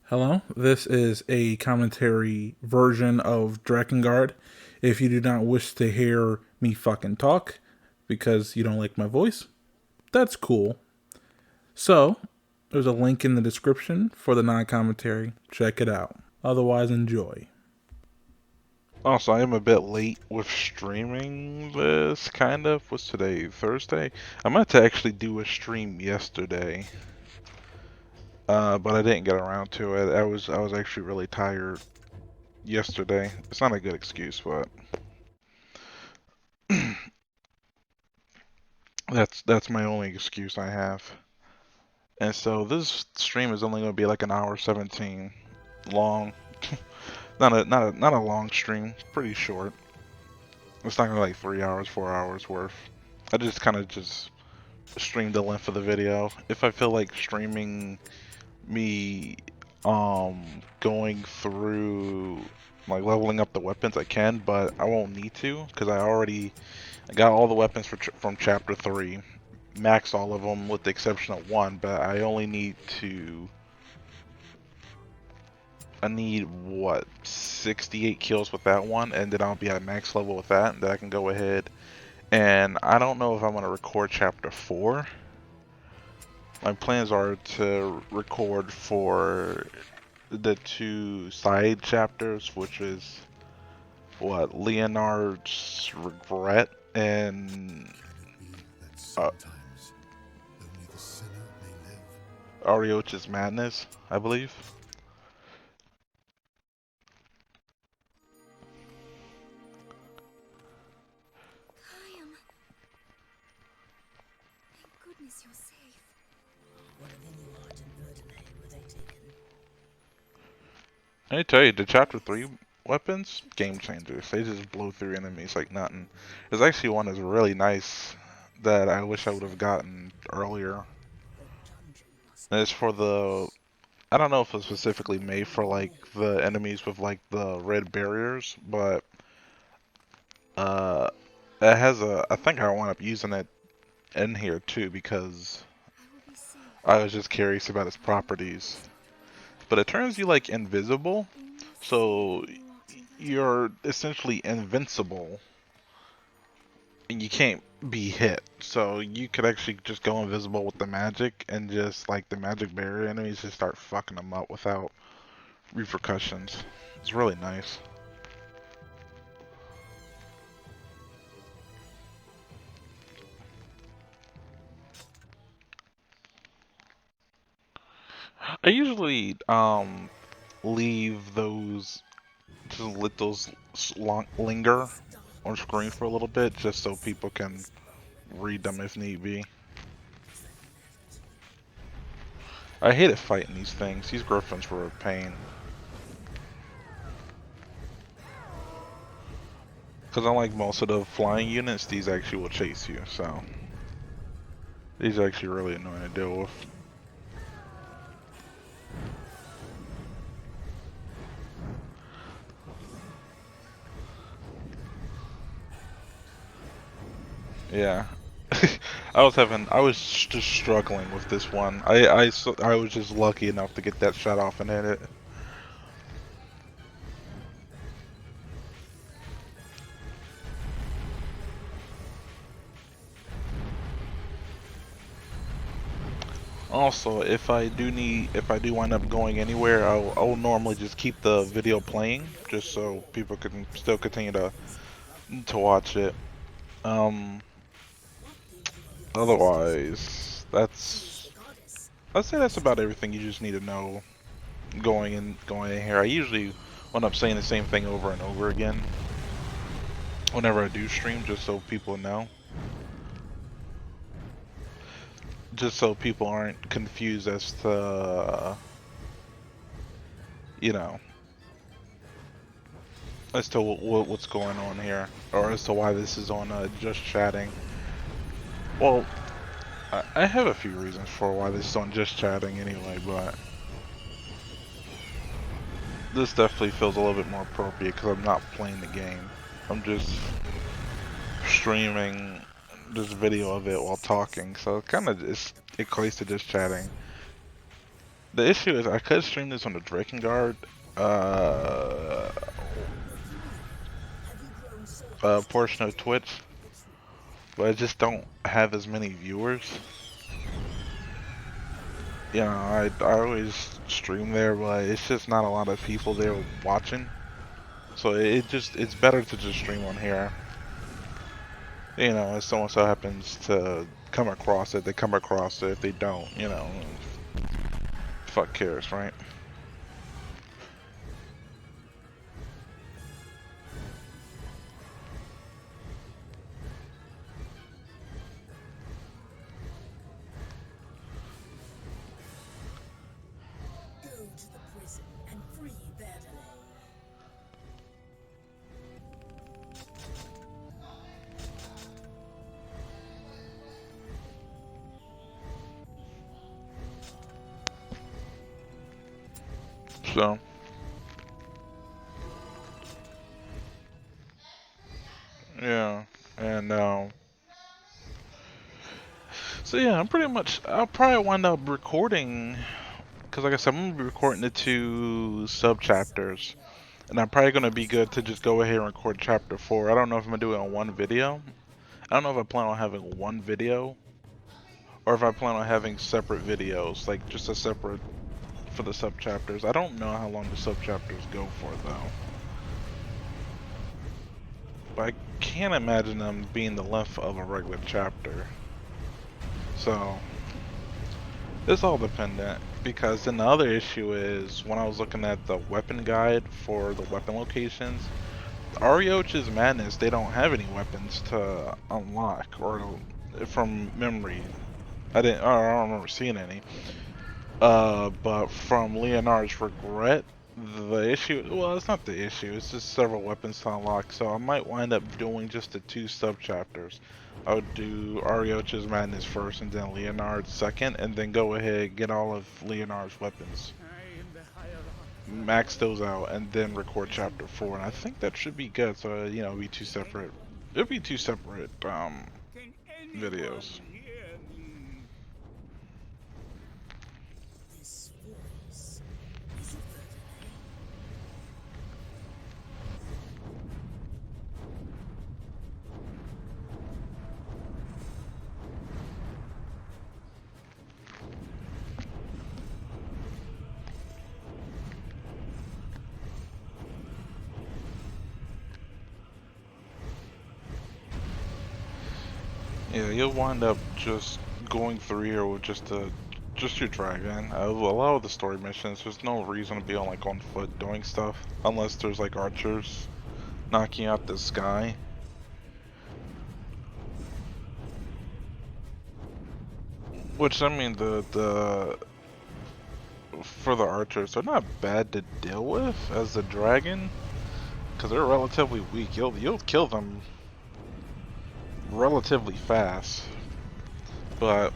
Hello, this is a commentary version of Drakengard. If you do not wish to hear me fucking talk because you don't like my voice, that's cool. So, there's a link in the description for the non commentary. Check it out. Otherwise, enjoy. Also, I am a bit late with streaming this, kind of. What's today? Thursday? I meant to actually do a stream yesterday, but I didn't get around to it. I was actually really tired yesterday. It's not a good excuse, but that's my only excuse I have. And so this stream is only going to be like an hour 17 long. Not a long stream. Pretty short. It's not gonna be like 3 hours, 4 hours worth. I just kind of just stream the length of the video. If I feel like streaming me going through like leveling up the weapons, I can, but I won't need to because I got all the weapons from chapter 3, maxed all of them with the exception of one, but I need what, 68 kills with that one, and then I'll be at max level with that, and then I can go ahead. And I don't know if I'm gonna record chapter 4. My plans are to record for the two side chapters, which is what, Leonard's regret and uh, Arioch's madness, I believe. Caim, thank goodness you're safe. What of any art and Verdane were they taken? I tell you, the chapter 3 weapons, game changers. They just blow through enemies like nothing. There's actually one that's really nice that I wish I would have gotten earlier. The dungeon must And it's for the, I don't know if it's specifically made for like the enemies with like the red barriers, but uh it has I think I wound up using it in here too because I will be safe. I was just curious about its properties. But it turns you like invisible, In your so sleep, you walked in Verdane. you're essentially invincible and you can't be hit. So you could actually just go invisible with the magic and just like the magic barrier enemies just start fucking them up without repercussions. It's really nice. I usually leave those, just let those linger on screen for a little bit just so people can read them if need be. I hated fighting these things. These griffins were a pain. Because unlike most of the flying units, these actually will chase you, so these are actually really annoying to deal with. Yeah. I was just struggling with this one. I was just lucky enough to get that shot off and hit it. Also, if I do wind up going anywhere, I'll normally just keep the video playing, just so people can still continue to watch it. Um, Otherwise, I'd say that's about everything you just need to know going in here. I usually end up saying the same thing over and over again whenever I do stream, just so people know. Just so people aren't confused as to, you know, as to what's going on here, or as to why this is on just chatting. Well, I have a few reasons for why this is on just chatting anyway, but this definitely feels a little bit more appropriate because I'm not playing the game. I'm just streaming this video of it while talking, so it kind of just equates to just chatting. The issue is I could stream this on the Drakengard portion of Twitch, but I just don't have as many viewers. You know, I always stream there, but it's just not a lot of people there watching. So it's better to just stream on here. You know, if someone so happens to come across it, they come across it. If they don't, you know, fuck cares, right? Go to the prison and free Verdelay. So, yeah, and so yeah, I'll probably wind up recording, because like I said, I'm gonna be recording the 2 sub chapters, and I'm probably gonna be good to just go ahead and record chapter 4. I don't know if I'm gonna do it on one video. I don't know if I plan on having one video, or if I plan on having separate videos, like just a separate for the sub chapters. I don't know how long the sub chapters go for though. But I can't imagine them being the length of a regular chapter. So, it's all dependent. Because then the other issue is, when I was looking at the weapon guide for the weapon locations, Arioch's Madness, they don't have any weapons to unlock, or from memory. I don't remember seeing any. But from Leonard's Regret, the issue, well, it's not the issue, it's just several weapons to unlock, so I might wind up doing just the 2 sub-chapters. I would do Arioch's Madness first, and then Leonard's second, and then go ahead and get all of Leonard's weapons. Max those out, and then record chapter 4, and I think that should be good, so, you know, it'll be 2 separate, videos. This voice. Is it Verdelay? Yeah, you'll wind up just going through here with just your dragon. A lot of the story missions, there's no reason to be on foot doing stuff unless there's like archers knocking out the sky. Which I mean, the for the archers, they're not bad to deal with as the dragon, because they're relatively weak. You'll kill them relatively fast, but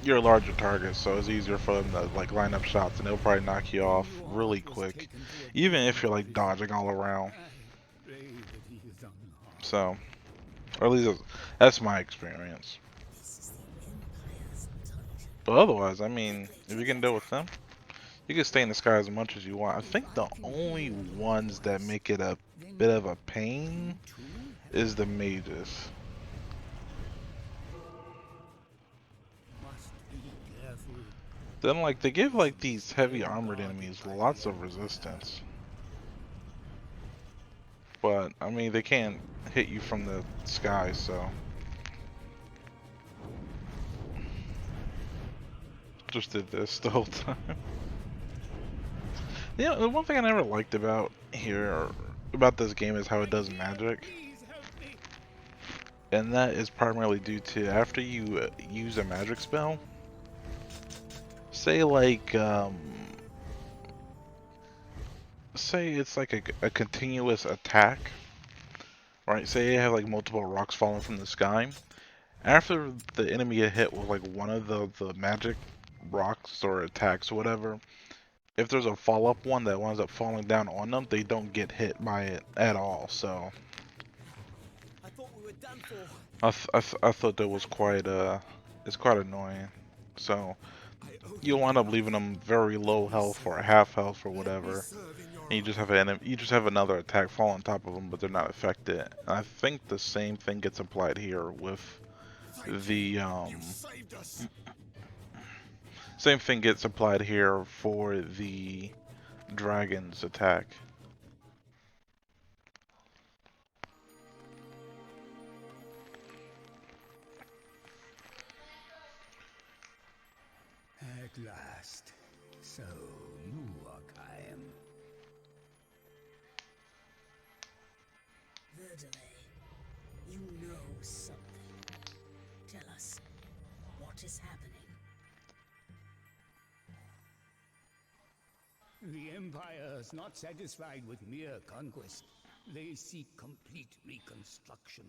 you're a larger target, so it's easier for them to like line up shots, and they'll probably knock you off really quick, even if you're like dodging all around. So, or at least that's my experience. This is the Empire's dungeon. But otherwise, I mean, if you can deal with them, you can stay in the sky as much as you want. I think the only ones that make it a bit of a pain is the mages. Then like they give like these heavy armored enemies lots of resistance. But I mean they can't hit you from the sky, so just did this the whole time. You know, the one thing I never liked about this game is how it does magic. And that is primarily due to after you use a magic spell, say like say it's like a continuous attack, right? Say you have like multiple rocks falling from the sky. After the enemy get hit with like one of the magic rocks or attacks or whatever, if there's a follow-up one that winds up falling down on them, they don't get hit by it at all. So I thought we were done for. I thought that was quite it's quite annoying. So you'll wind up leaving them very low health or half health or whatever. And you just have you just have another attack fall on top of them, but they're not affected. And I think the same thing gets applied here with the same thing gets applied here for the dragon's attack. At last. So you are Caim. Verdelay, you know something. Tell us, what is happening? The Empire is not satisfied with mere conquest. They seek complete reconstruction.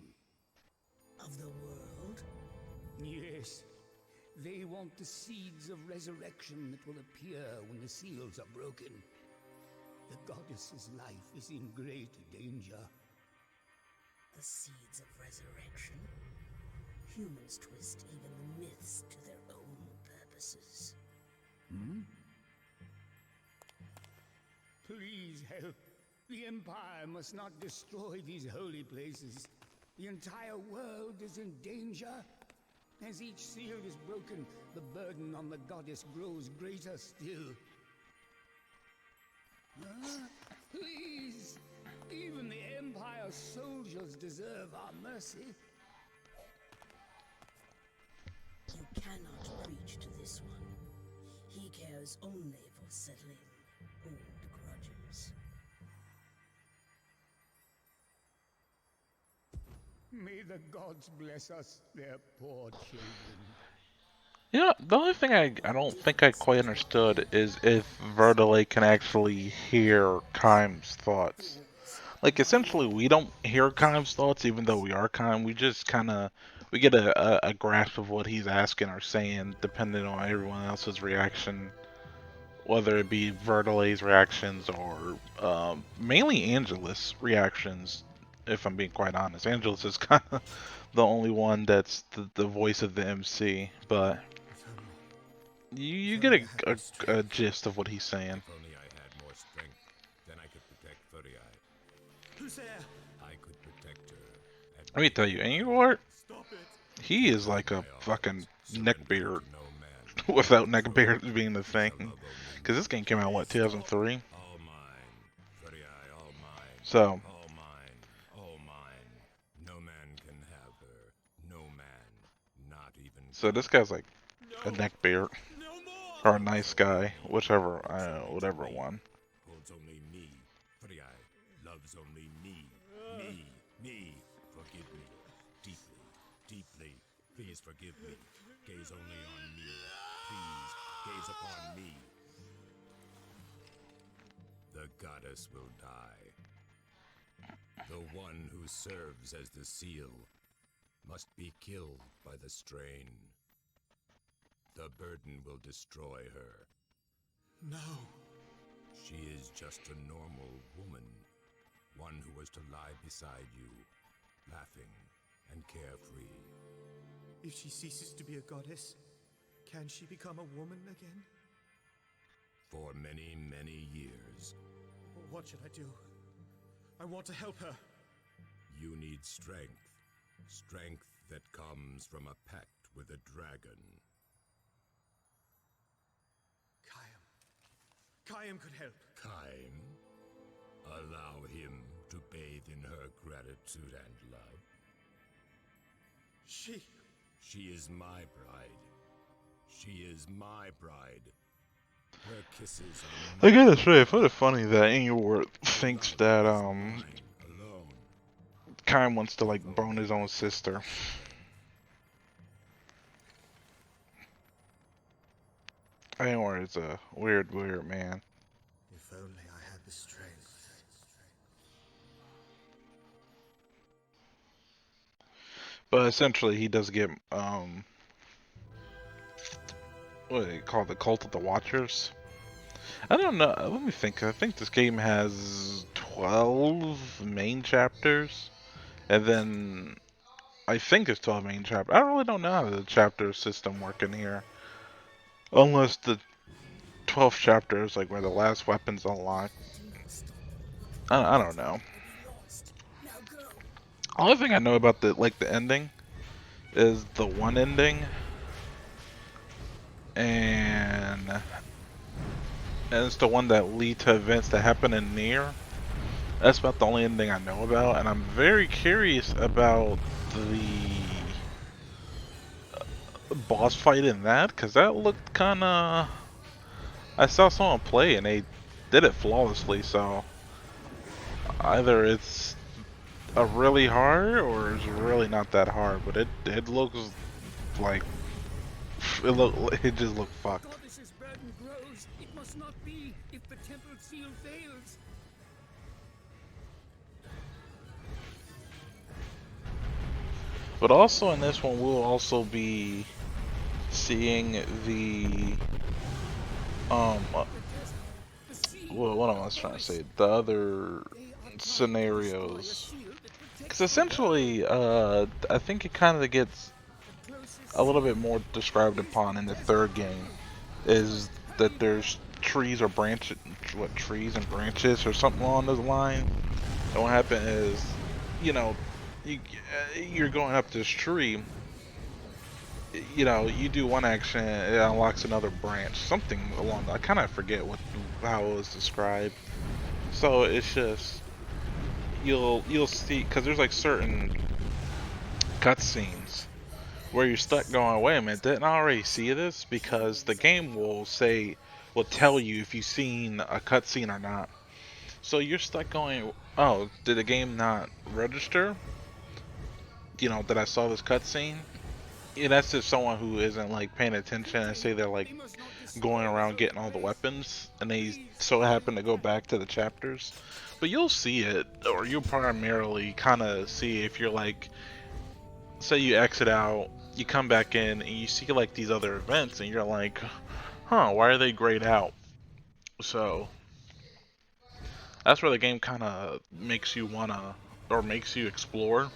Of the world? Yes. They want the seeds of resurrection that will appear when the seals are broken. The goddess's life is in great danger. The seeds of resurrection? Humans twist even the myths to their own purposes. Please help. The Empire must not destroy these holy places. The entire world is in danger. As each seal is broken, the burden on the goddess grows greater still. Please! Even the Empire's soldiers deserve our mercy. You cannot preach to this one. He cares only for settling old grudges. May the gods bless us, their poor children. You know, the only thing I don't think I quite understood is if Verdelay can actually hear Caim's thoughts. Like, essentially, we don't hear Caim's thoughts, even though we are Caim. We just kind of, we get a grasp of what he's asking or saying, depending on everyone else's reaction. Whether it be Verdelay's reactions or mainly Angelus' reactions, if I'm being quite honest. Angelus is kind of the only one that's the voice of the MC, but you get a gist of what he's saying. If only I had more strength, then I could protect Furii. Who's there? I could protect her. Let me tell you, Angular, Stop it. he is like a fucking neckbeard No man. without neckbeard being the thing. Because this game came out, what, 2003? All mine. Furii, all mine. So, All mine. All mine. No man can have her. No man. Not even. so this guy's like a neckbeard. No more. Or a nice guy, whichever, whatever one. Holds only me. Furii loves only me. Me. Forgive me. Deeply. Deeply. Please forgive me. Gaze only on me. Please, gaze upon me. The goddess will die. The one who serves as the seal must be killed by the strain. The burden will destroy her. No. She is just a normal woman. One who was to lie beside you, laughing and carefree. If she ceases to be a goddess, can she become a woman again? For many, many years, What should I do? I want to help her. you need strength. Strength that comes from a pact with a dragon. Caim could help. Caim, allow him to bathe in her gratitude and love. She... She is my bride. She is my bride. Her kisses are I gotta say, I find it funny that Angular thinks that, mine alone. Caim wants to, like, bone his own sister. Angular is a weird man. If only I had the strength. But essentially, he does get, what do they call it? The Cult of the Watchers? I don't know. Let me think. I think this game has 12 main chapters. And then, I think there's 12 main chapters. I really don't know how the chapter system work in here. Unless the 12th chapter is like where the last weapon's unlocked. I don't know. Only thing I know about the ending is the one ending, and it's the one that lead to events that happen in Nier. That's about the only ending I know about, and I'm very curious about the boss fight in that, because that looked kind of... I saw someone play and they did it flawlessly, so either it's a really hard or it's really not that hard, but it looks like it just looked fucked. Goddess's burden grows. It must not be if the temple seal fails. But also in this one, we'll also be seeing the what am I trying to say? The other scenarios, because essentially, I think it kind of gets a little bit more described upon in the third game, is that there's trees or branches, trees and branches or something along those lines. And what happened is, you know, you're going up this tree, you know, you do one action, it unlocks another branch, something along that. I kind of forget how it was described. So it's just, you'll see, because there's like certain cutscenes where you're stuck going, wait a minute, didn't I already see this? Because the game will tell you if you've seen a cutscene or not. So you're stuck going, oh, did the game not register? You know, that I saw this cutscene? Yeah, that's just someone who isn't like paying attention, and say they're like going around getting all the weapons, and they so happen to go back to the chapters. But you'll see it, or you'll primarily kind of see if you're like, say you exit out, you come back in, and you see like these other events, and you're like, huh, why are they grayed out? So that's where the game kind of makes you wanna, or makes you explore.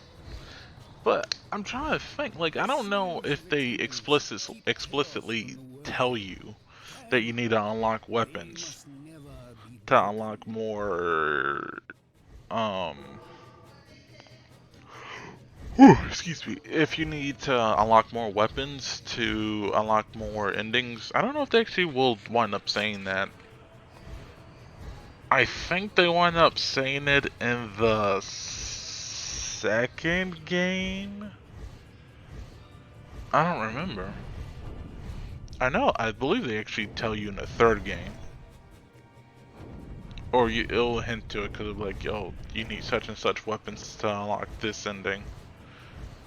But I'm trying to think, like, I don't know if they explicitly tell you that you need to unlock weapons to unlock more, excuse me, if you need to unlock more weapons to unlock more endings. I don't know if they actually will wind up saying that. I think they wind up saying it in the second game? I don't remember. I believe they actually tell you in the third game. Or it'll hint to it because of like, yo, you need such and such weapons to unlock this ending.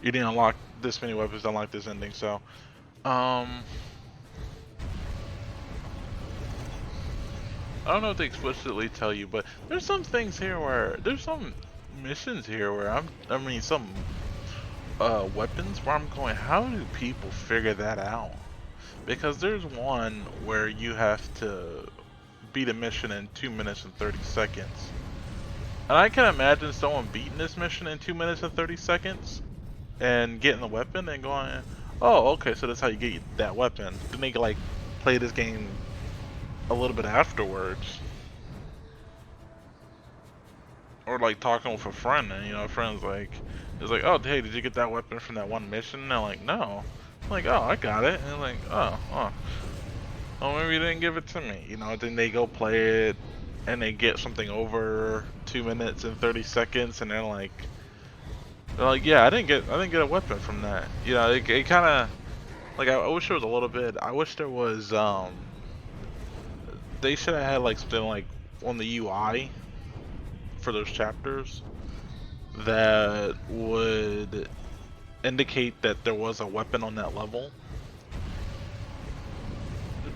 You didn't unlock this many weapons to unlock this ending, so... I don't know if they explicitly tell you, but there's some things here where... There's some missions here where some weapons where I'm going, how do people figure that out? Because there's one where you have to beat a mission in 2 minutes and 30 seconds. And I can imagine someone beating this mission in 2 minutes and 30 seconds and getting the weapon and going, oh, okay, so that's how you get that weapon. Then they like play this game a little bit afterwards. Or like talking with a friend, and you know, a friend's like, it's like, oh, hey, did you get that weapon from that one mission? And they're like, no. I'm like, oh, I got it. And they're like, oh, maybe you didn't give it to me. You know, then they go play it, and they get something over 2 minutes and 30 seconds, and they're like, yeah, I didn't get a weapon from that. You know, it kind of, like, I wish there was a little bit. I wish there was, they should have had like something like on the UI for those chapters that would indicate that there was a weapon on that level,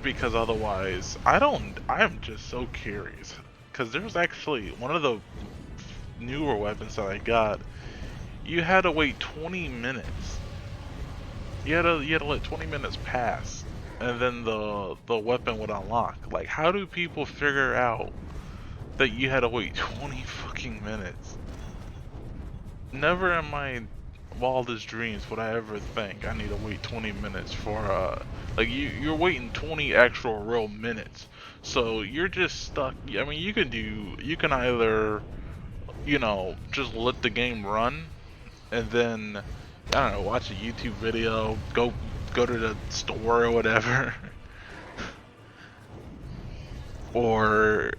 because otherwise I am just so curious, because there's actually one of the newer weapons that I got, you had to wait 20 minutes. You had to let 20 minutes pass and then the weapon would unlock. Like, how do people figure out that you had to wait 20 fucking minutes? Never in my wildest dreams would I ever think I need to wait 20 minutes for like you're waiting 20 actual real minutes, so you're just stuck. I mean, you can either, you know, just let the game run and then, I don't know, watch a YouTube video, go to the store or whatever. Or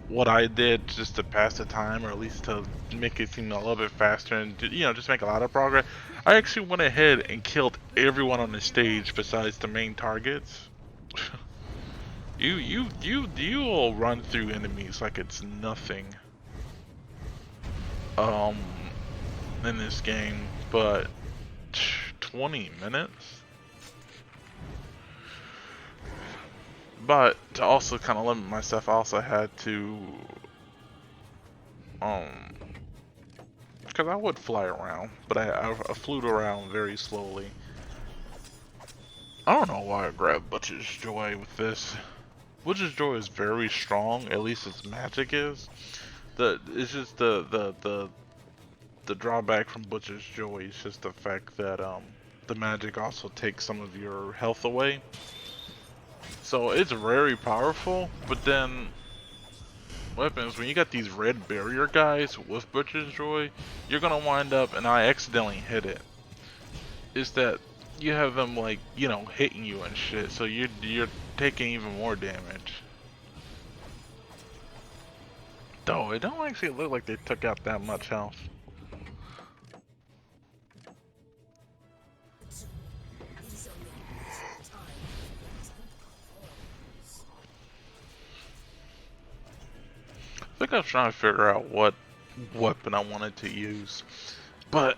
what I did just to pass the time, or at least to make it seem a little bit faster and, you know, just make a lot of progress. I actually went ahead and killed everyone on the stage besides the main targets. You will run through enemies like it's nothing. In this game, but 20 minutes? But to also kind of limit myself, I also had to, because I would fly around, but I flew around very slowly. I don't know why I grabbed Butcher's Joy with this. Butcher's Joy is very strong, at least its magic is. It's just the drawback from Butcher's Joy is just the fact that the magic also takes some of your health away. So it's very powerful, but then weapons, when you got these red barrier guys with Butcher's Joy, you're gonna wind up, and I accidentally hit it, is that you have them, like, you know, hitting you and shit, so you're taking even more damage. Though it don't actually look like they took out that much health. I think I was trying to figure out what weapon I wanted to use, but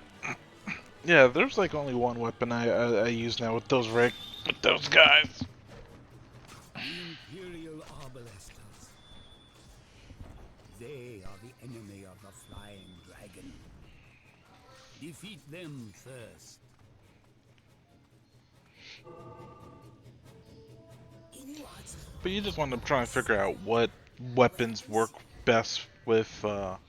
yeah, there's like only one weapon I use now with those guys. The Imperial Arbalesters. They are the enemy of the Flying Dragon. Defeat them first. But you just want to try and figure out what weapons work best with, or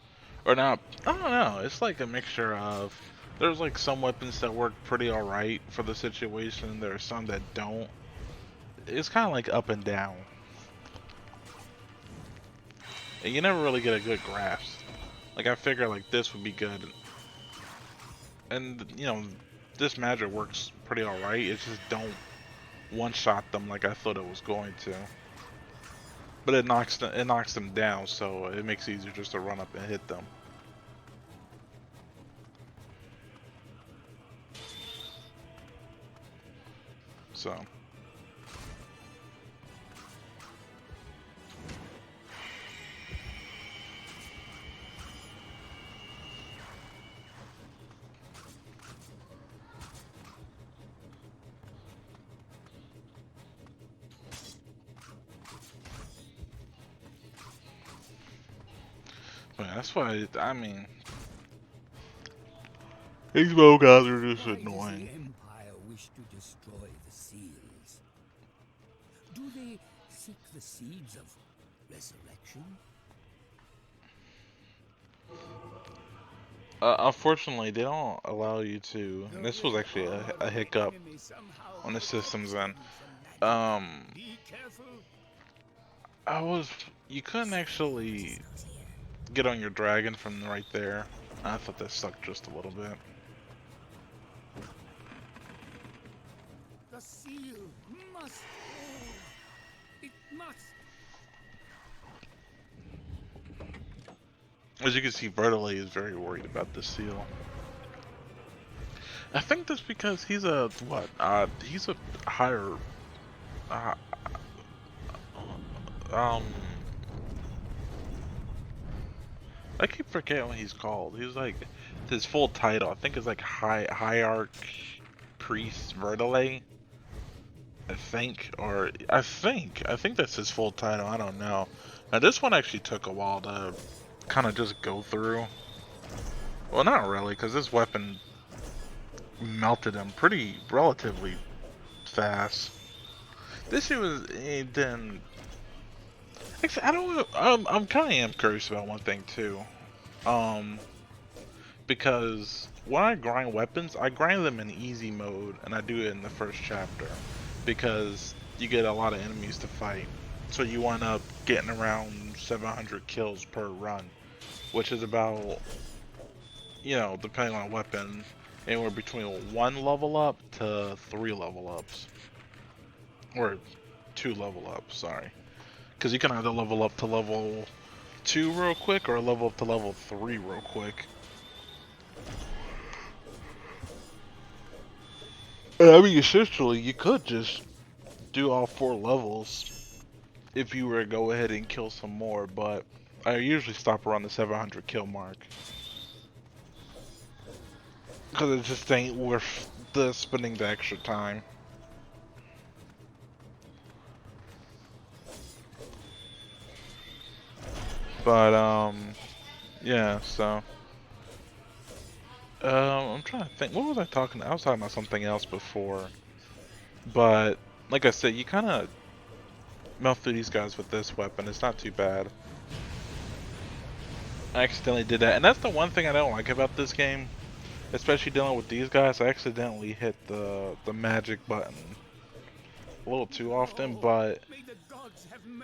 not. I don't know. It's like a mixture of. There's like some weapons that work pretty alright for the situation. There are some that don't. It's kind of like up and down. And you never really get a good grasp. Like I figure like this would be good. And you know, this magic works pretty alright. It just don't one-shot them like I thought it was going to. But it knocks them down, so it makes it easier just to run up and hit them. So. Yeah, that's why, I mean, these bow guys are just Why does annoying. the Empire wish to destroy the seals? Do they seek the seeds of resurrection? Unfortunately, they don't allow you to, and this was actually a hiccup on the system's end. Be careful. You couldn't actually get on your dragon from right there. I thought that sucked just a little bit. The seal must hold. It must. As you can see, Bertole is very worried about the seal. I think that's because he's a, what, he's a higher, I keep forgetting what he's called. He's like, his full title, I think is like Hierarch Priest Vertile. I think that's his full title, I don't know. Now this one actually took a while to kind of just go through. Well, not really, because this weapon melted him pretty relatively fast. This shit was, then. Actually, I don't. I'm kind of curious about one thing too, because when I grind weapons, I grind them in easy mode, and I do it in the first chapter because you get a lot of enemies to fight. So you wind up getting around 700 kills per run, which is about, you know, depending on weapon, anywhere between 1 level up to 3 level ups. Or 2 level ups, sorry. Because you can either level up to level 2 real quick or level up to level 3 real quick. I mean, essentially, you could just do all 4 levels if you were to go ahead and kill some more, but I usually stop around the 700 kill mark. Because it just ain't worth the spending the extra time. But, yeah, so. I'm trying to think. What was I talking? I was talking about something else before. But, like I said, you kind of melt through these guys with this weapon. It's not too bad. I accidentally did that. And that's the one thing I don't like about this game. Especially dealing with these guys. I accidentally hit the magic button a little too often. But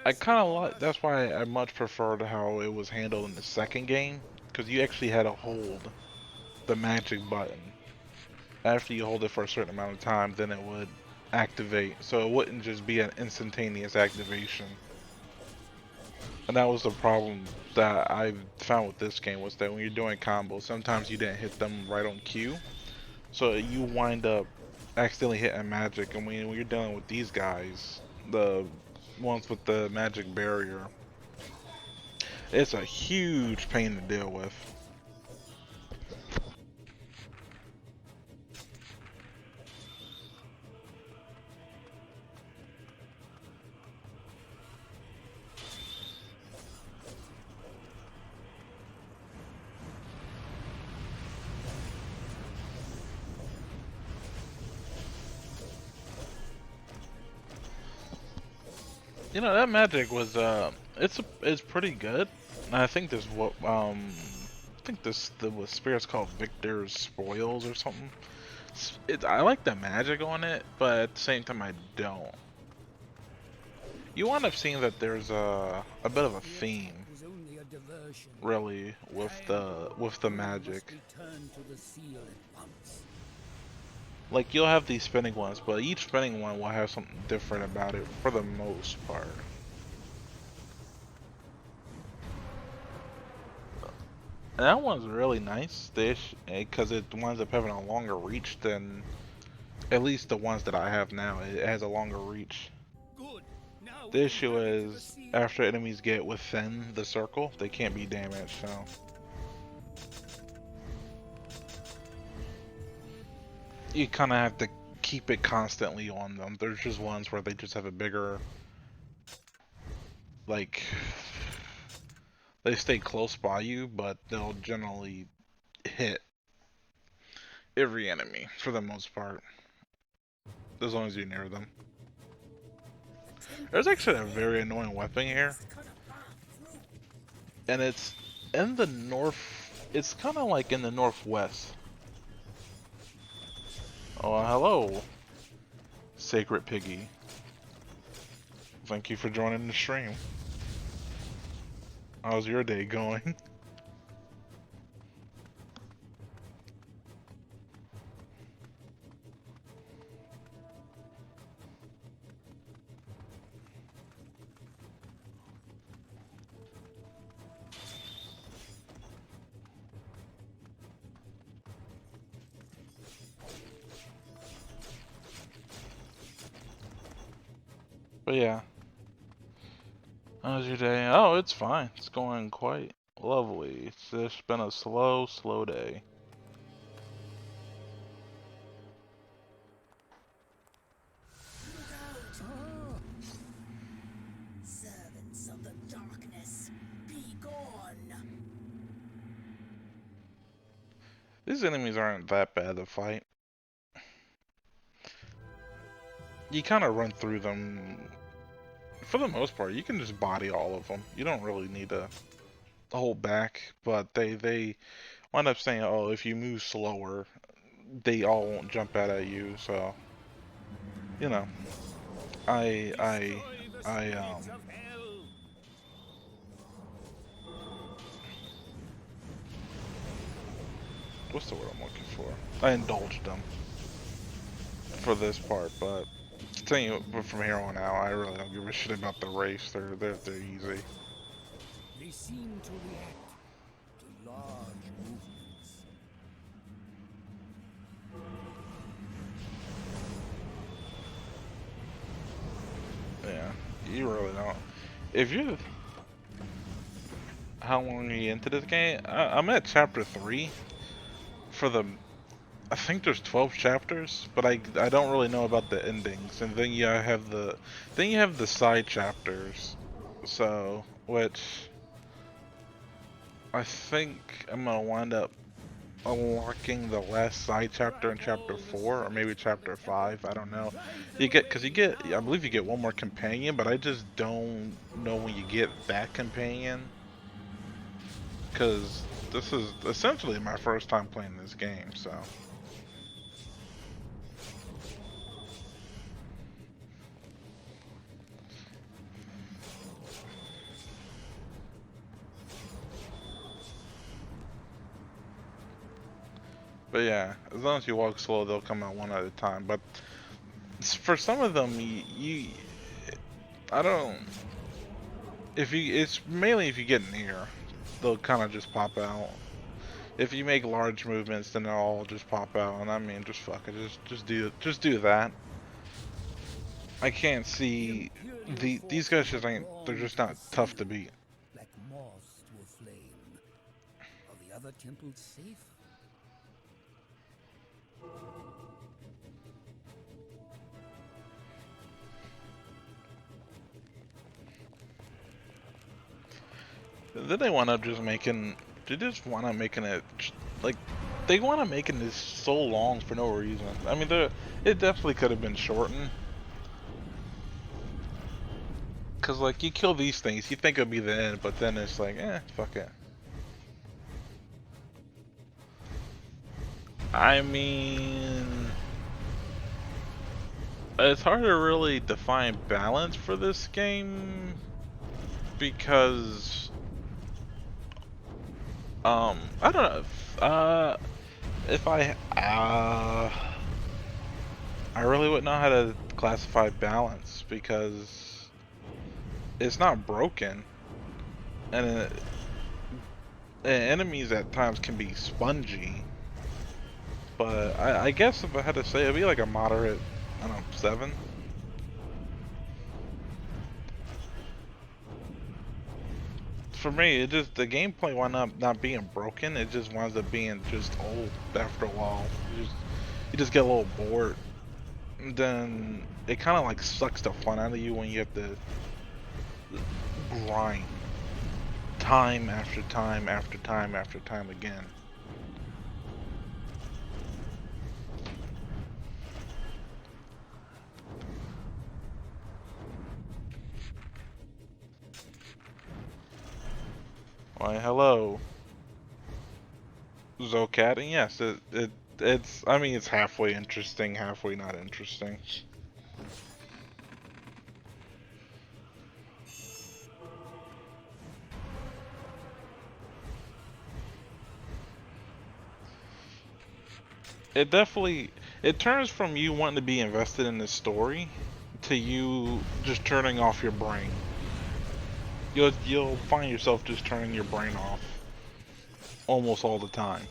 I kind of like... That's why I much preferred how it was handled in the second game. Because you actually had to hold the magic button. After you hold it for a certain amount of time, then it would activate. So it wouldn't just be an instantaneous activation. And that was the problem that I found with this game, was that when you're doing combos, sometimes you didn't hit them right on cue. So you wind up accidentally hitting magic. And when you're dealing with these guys, the ones with the magic barrier, it's a huge pain to deal with. You know, that magic was it's pretty good. And I think this what I think this the spirit's called Victor's Spoils or something. I like the magic on it, but at the same time I don't. You wind up seeing that there's a bit of a theme, really, with the magic. Like, you'll have these spinning ones, but each spinning one will have something different about it for the most part. And that one's really nice, because it winds up having a longer reach than at least the ones that I have now. It has a longer reach. The issue is, after enemies get within the circle, they can't be damaged, so... You kind of have to keep it constantly on them. There's just ones where they just have a bigger, like, they stay close by you, but they'll generally hit every enemy for the most part, as long as you're near them. There's actually a very annoying weapon here, and it's in the north. It's kind of like in the northwest. Oh, hello, Sacred Piggy. Thank you for joining the stream. How's your day going? But yeah. How's your day? Oh, it's fine. It's going quite lovely. It's just been a slow day. Servants of the darkness, be gone. These enemies aren't that bad to fight. You kind of run through them. For the most part, you can just body all of them. You don't really need to hold back, but they wind up saying, oh, if you move slower, they all won't jump out at you. So, you know, I, I, Destroy the I, spirits of hell. what's the word I'm looking for? I indulged them for this part, but telling you, but from here on out, I really don't give a shit about the race. They're easy. They seem to react to large movements. Yeah, you really don't. If you, how long are you into this game? I'm at chapter 3 for the. I think there's 12 chapters, but I don't really know about the endings. And then you have the side chapters. So, which I think I'm gonna wind up unlocking the last side chapter in chapter 4 or maybe chapter 5. I don't know. I believe you get one more companion, but I just don't know when you get that companion, because this is essentially my first time playing this game. So but yeah, as long as you walk slow, they'll come out one at a time. But for some of them, I don't. It's mainly if you get near, they'll kind of just pop out. If you make large movements, then they'll all just pop out. And I mean, just fuck it, just do that. I can't see these guys just ain't. They're just not tough to beat. Like moths to a flame. Are the other temples safe? Then they wind up just making. They just wind up making it like they want to making this so long for no reason. I mean, it definitely could have been shortened. Cause like you kill these things, you think it'll be the end, but then it's like, fuck it. I mean, it's hard to really define balance for this game because, I don't know. If I really wouldn't know how to classify balance because it's not broken, and enemies at times can be spongy. But I guess if I had to say, it'd be like a moderate, I don't know, 7. For me, it just the gameplay wound up not being broken. It just winds up being just old after a while. You just get a little bored. And then it kind of like sucks the fun out of you when you have to grind time after time after time after time again. Why, hello, Zocat, and yes, it's. I mean, it's halfway interesting, halfway not interesting. It turns from you wanting to be invested in this story to you just turning off your brain. You'll find yourself just turning your brain off almost all the time.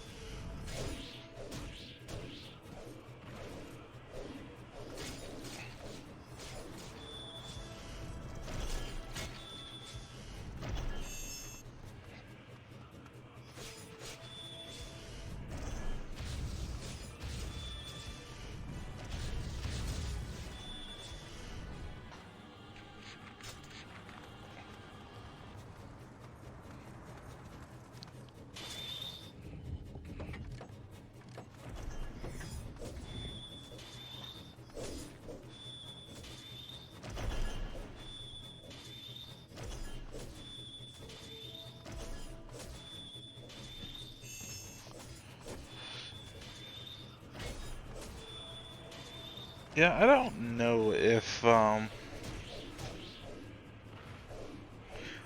Yeah, I don't know if I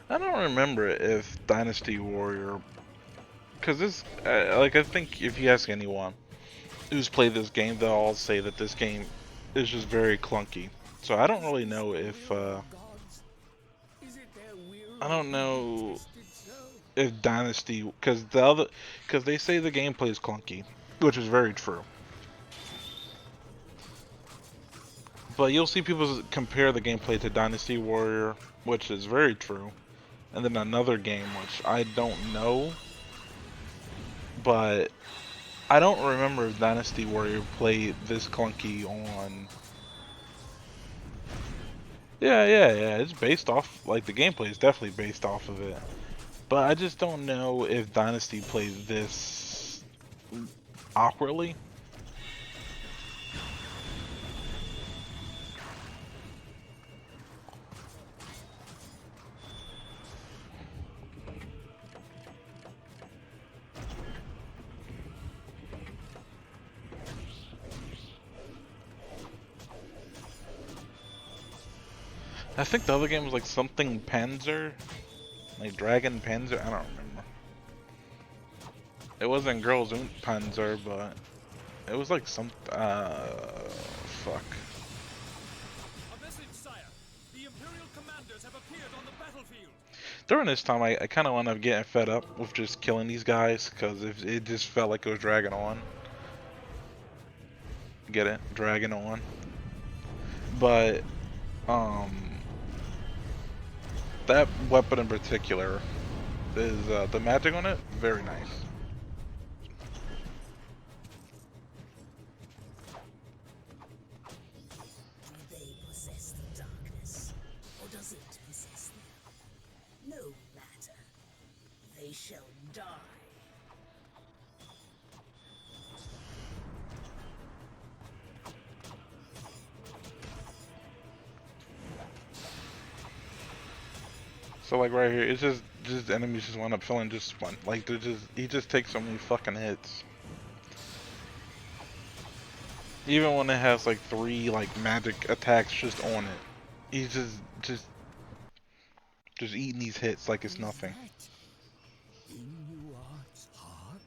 don't remember if Dynasty Warrior, because this like I think if you ask anyone who's played this game, they'll all say that this game is just very clunky. So I don't really know if I don't know if Dynasty, because they say the gameplay is clunky, which is very true. But you'll see people compare the gameplay to Dynasty Warrior, which is very true, and then another game which I don't know, but I don't remember if Dynasty Warrior played this clunky on. Yeah. It's based off, like, the gameplay is definitely based off of it. But I just don't know if Dynasty plays this awkwardly. I think the other game was like something Panzer, like Dragon Panzer. I don't remember. It wasn't Girls und Panzer, but it was like some. Fuck. A message, sire. The Imperial commanders have appeared on the battlefield. During this time, I kind of wound up getting fed up with just killing these guys because it just felt like it was dragging on. Get it? Dragging on. But that weapon in particular is the magic on it very nice. Do they possess the darkness, or does it possess them? No matter. They shall die. So like right here, it's just enemies just wind up feeling just fun. Like he just takes so many fucking hits. Even when it has like 3 like magic attacks just on it, he's just eating these hits like it's nothing. Inuart's heart?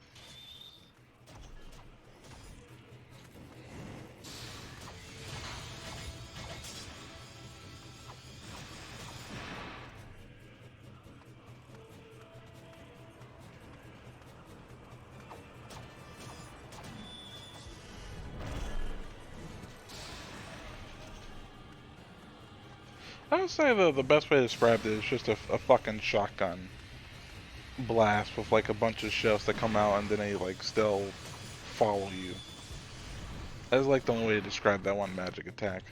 I would say the best way to describe it is just a fucking shotgun blast with like a bunch of shells that come out and then they like still follow you. That's like the only way to describe that one magic attack.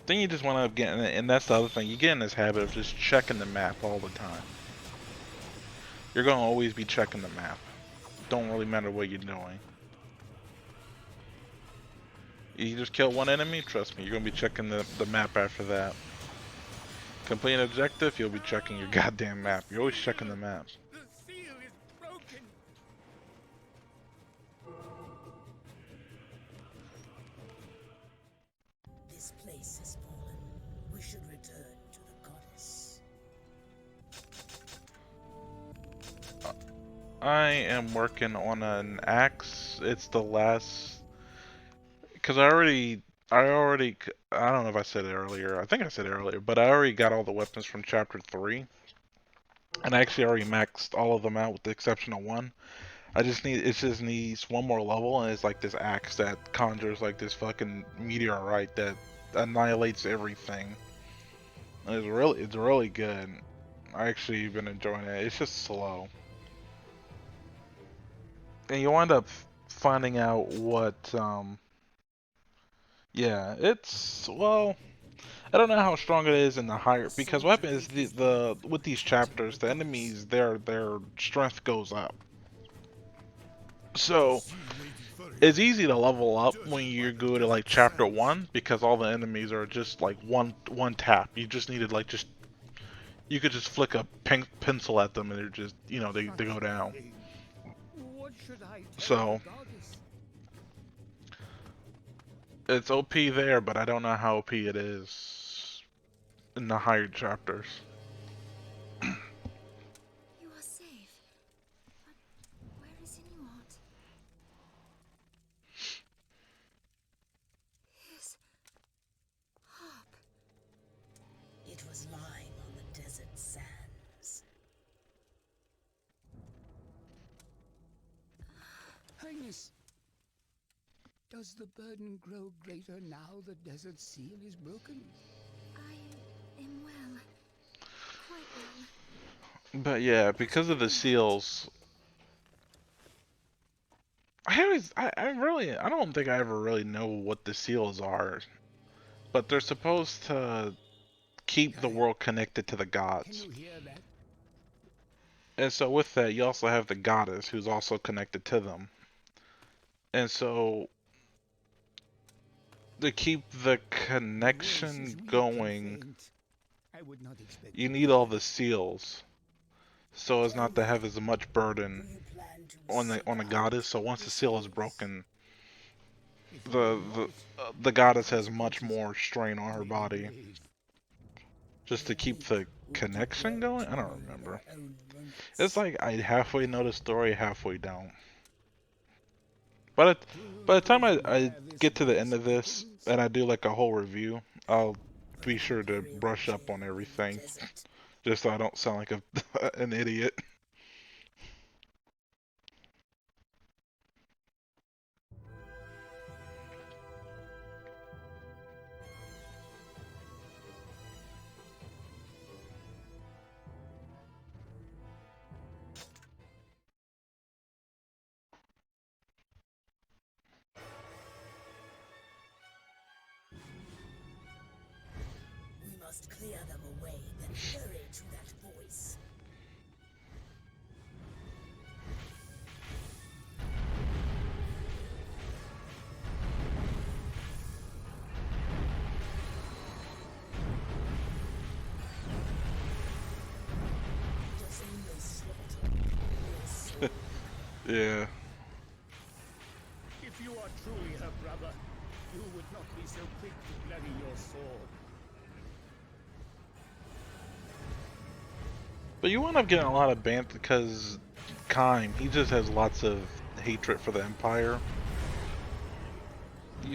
Then you just want to get in it, and that's the other thing. You get in this habit of just checking the map all the time. You're gonna always be checking the map. Don't really matter what you're doing. You just kill one enemy, trust me, you're gonna be checking the map after that. Complete an objective, you'll be checking your goddamn map. You're always checking the map. The seal is broken. This place has fallen. We should return to the goddess. I am working on an axe. It's the last, because I don't know if I said it earlier. I think I said it earlier, but I already got all the weapons from chapter 3. And I actually already maxed all of them out with the exception of one. It just needs one more level, and it's like this axe that conjures like this fucking meteorite that annihilates everything. And it's really good. I actually been enjoying it. It's just slow. And you wind up finding out what yeah, it's, well, I don't know how strong it is in the higher, because what happens is the with these chapters, the enemies, their strength goes up. So it's easy to level up when you go to like chapter 1 because all the enemies are just like one tap. You just needed like you could just flick a pencil at them and they're just, you know, they go down. What should I tell So the goddess? It's OP there, but I don't know how OP it is in the higher chapters. You are safe. But where is Inuart? His harp. It was lying on the desert sands. Highness, does the burden grow greater now the desert seal is broken? I am well. Quite well. But yeah, because of the seals, I don't think I ever really know what the seals are. But they're supposed to keep the world connected to the Can gods. you hear that? And so with that, you also have the goddess who's also connected to them. And so to keep the Your voice is connection weak and going, faint. I would not expect you to need hear all that. the seals so as not to have as much Do burden you plan to on seek the out goddess. So once the seal is seals? broken, If you the want the it, the goddess has much consequences more strain on her may be body grave. just to keep Weak the will be connection well going. to I don't rule remember. their own It's limits. like I halfway know the story, halfway don't. But Who by the time knows I where this get to the end race of this begins? and I do like a whole review, I'll But be sure to Imperial brush up jail on in the everything desert. just so I don't sound like an idiot. We must clear them away, then hurry to that voice. Does endless slaughter your soul? Yeah. If you are truly her brother, you would not be so quick to bloody your sword. But you end up getting a lot of banter because Caim, he just has lots of hatred for the Empire.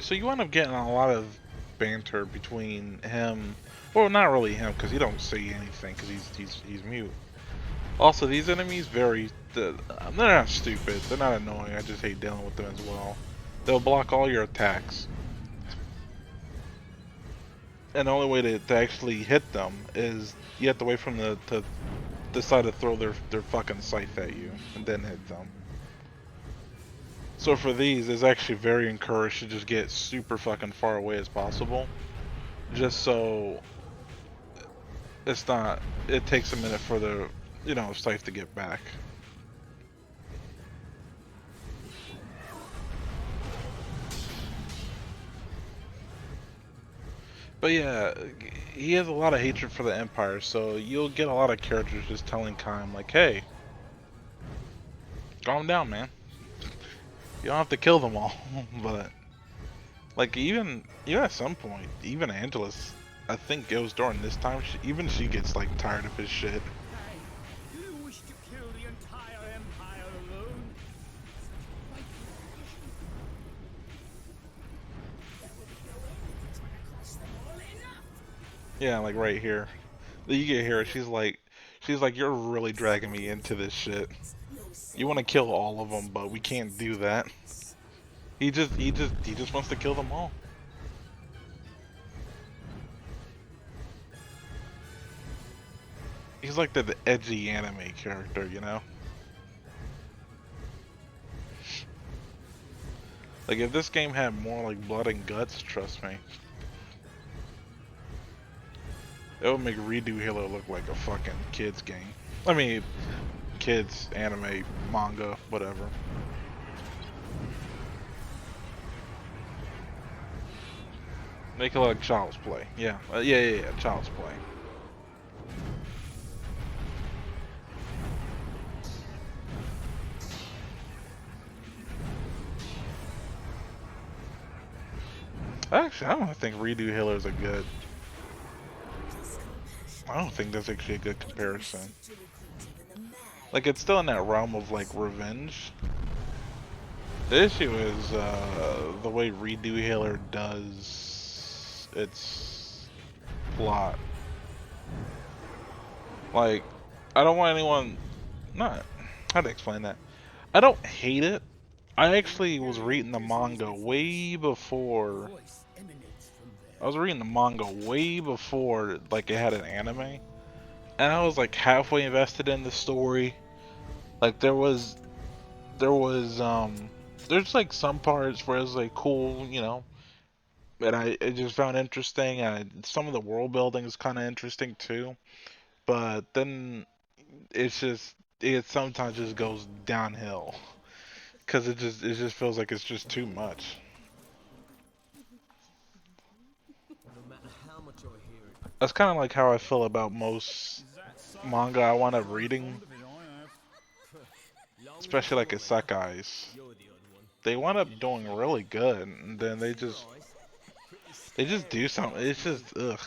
So you end up getting a lot of banter between him, well, not really him because he don't say anything because he's mute. Also, these enemies they're not stupid, they're not annoying. I just hate dealing with them as well. They'll block all your attacks, and the only way to actually hit them is you have to wait from to decide to throw their fucking scythe at you and then hit them. So for these, it's actually very encouraged to just get super fucking far away as possible, just so it's not. It takes a minute for the scythe to get back. But yeah, he has a lot of hatred for the Empire, so you'll get a lot of characters just telling Caim like, "Hey, calm down, man. You don't have to kill them all." But like even at some point, even Angelus, I think it was during this time, even she gets like tired of his shit. Caim, do you wish to kill the entire empire alone? Such a frightful ambition. There will be no end if you try to crush them all. Enough! Yeah, like right here. You get here, she's like, "You're really dragging me into this shit. No You want to kill all of them, but we can't do that." He just wants to kill them all. He's like the edgy anime character, you know? Like if this game had more like blood and guts, trust me, it would make Redo Halo look like a fucking kids game. I mean, kids anime, manga, whatever. Make it like Child's Play. Yeah, yeah, Child's Play. Actually, I don't think redo healers are good. I don't think that's actually a good comparison. Like, it's still in that realm of like revenge. The issue is the way redo healer does its plot. Like, I don't want anyone, not, how to explain that? I don't hate it. I actually was reading the manga way before. I was reading the manga way before like it had an anime, and I was like halfway invested in the story. Like there's like some parts where it's like cool, you know, and I just found interesting, and some of the world building is kind of interesting too. But then it sometimes just goes downhill because it just feels like it's just too much. That's kind of like how I feel about most manga I wind up reading, especially like isekais. They wind up doing really good, and then they just do something. It's just ugh.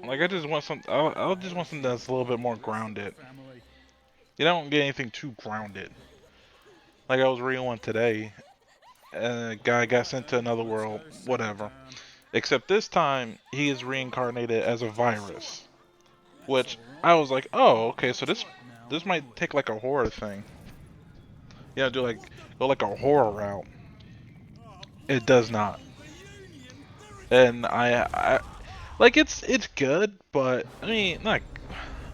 Like I just want some. I'll just want something that's a little bit more grounded. You don't get anything too grounded. Like I was reading one today, and a guy got sent to another world, whatever. Except this time, he is reincarnated as a virus. Which, I was like, oh, okay, so this might take like a horror thing. You know, go like a horror route. It does not. And I like it's good, but I mean, not,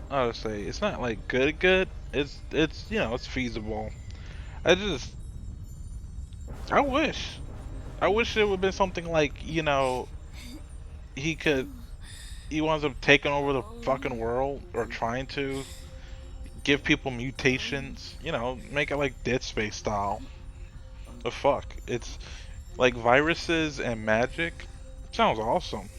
I would say, it's not like good. It's you know, it's feasible. I just, I wish. I wish it would have been something like, you know, he could, he winds up taking over the fucking world, or trying to give people mutations, you know, make it like Dead Space style. The fuck? It's like viruses and magic. Sounds awesome.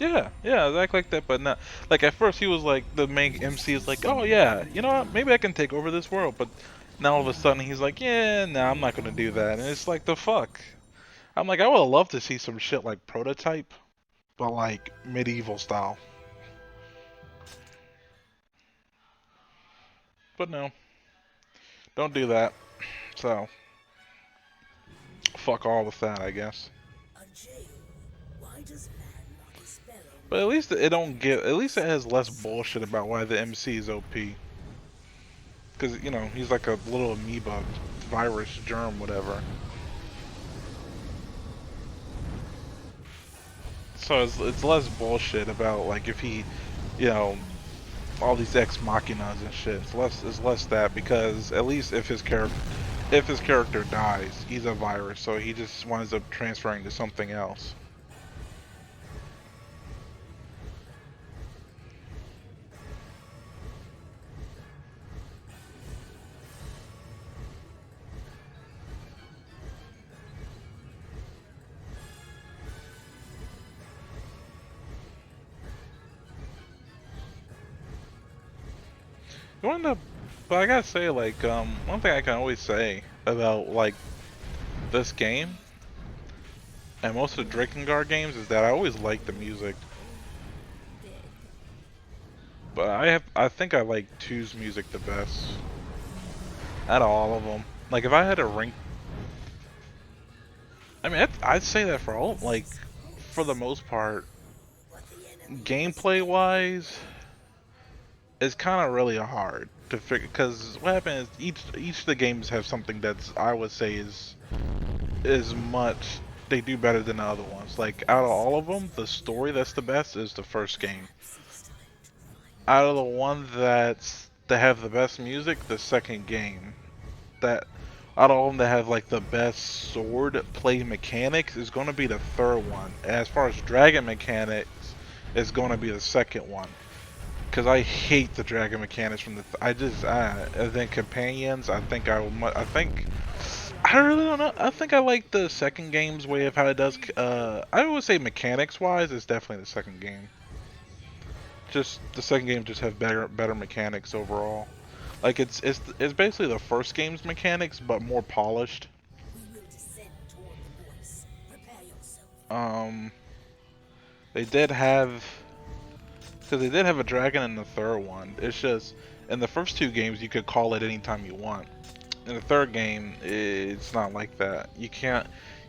Yeah, exactly like that, but not like at first he was like the main MC is like, oh yeah, you know what? Maybe I can take over this world, but now all of a sudden he's like, yeah, nah, I'm not gonna do that, and it's like the fuck. I'm like, I would love to see some shit like Prototype, but like medieval style. But no, don't do that. So fuck all with that, I guess. But at least it don't get. At least it has less bullshit about why the MC is OP. Because you know he's like a little amoeba, virus, germ, whatever. So it's less bullshit about like if he, you know, all these ex machinas and shit. It's less that, because at least if his character dies, he's a virus, so he just winds up transferring to something else. But I gotta say, like, one thing I can always say about like this game and most of the Drakengard games is that I always like the music. But I think I like 2's music the best out of all of them. Like, if I had to rank, I mean, I'd say that for all, like, for the most part, gameplay wise, it's kind of really hard to figure, because what happens is each of the games have something that's, I would say, is much, they do better than the other ones. Like, out of all of them, the story that's the best is the first game. Out of the one that have the best music, the second game. That out of all of them that have like the best sword play mechanics is going to be the third one. As far as dragon mechanics, is going to be the second one. Because I hate the dragon mechanics from the. And then companions. I really don't know. I think I like the second game's way of how it does. I would say mechanics wise, it's definitely the second game. Just the second game just have better mechanics overall. Like it's basically the first game's mechanics, but more polished. We will descend toward the voice. Prepare yourself. They did have, because they did have a dragon in the third one. It's just in the first two games you could call it anytime you want. In the third game, it's not like that. You can't.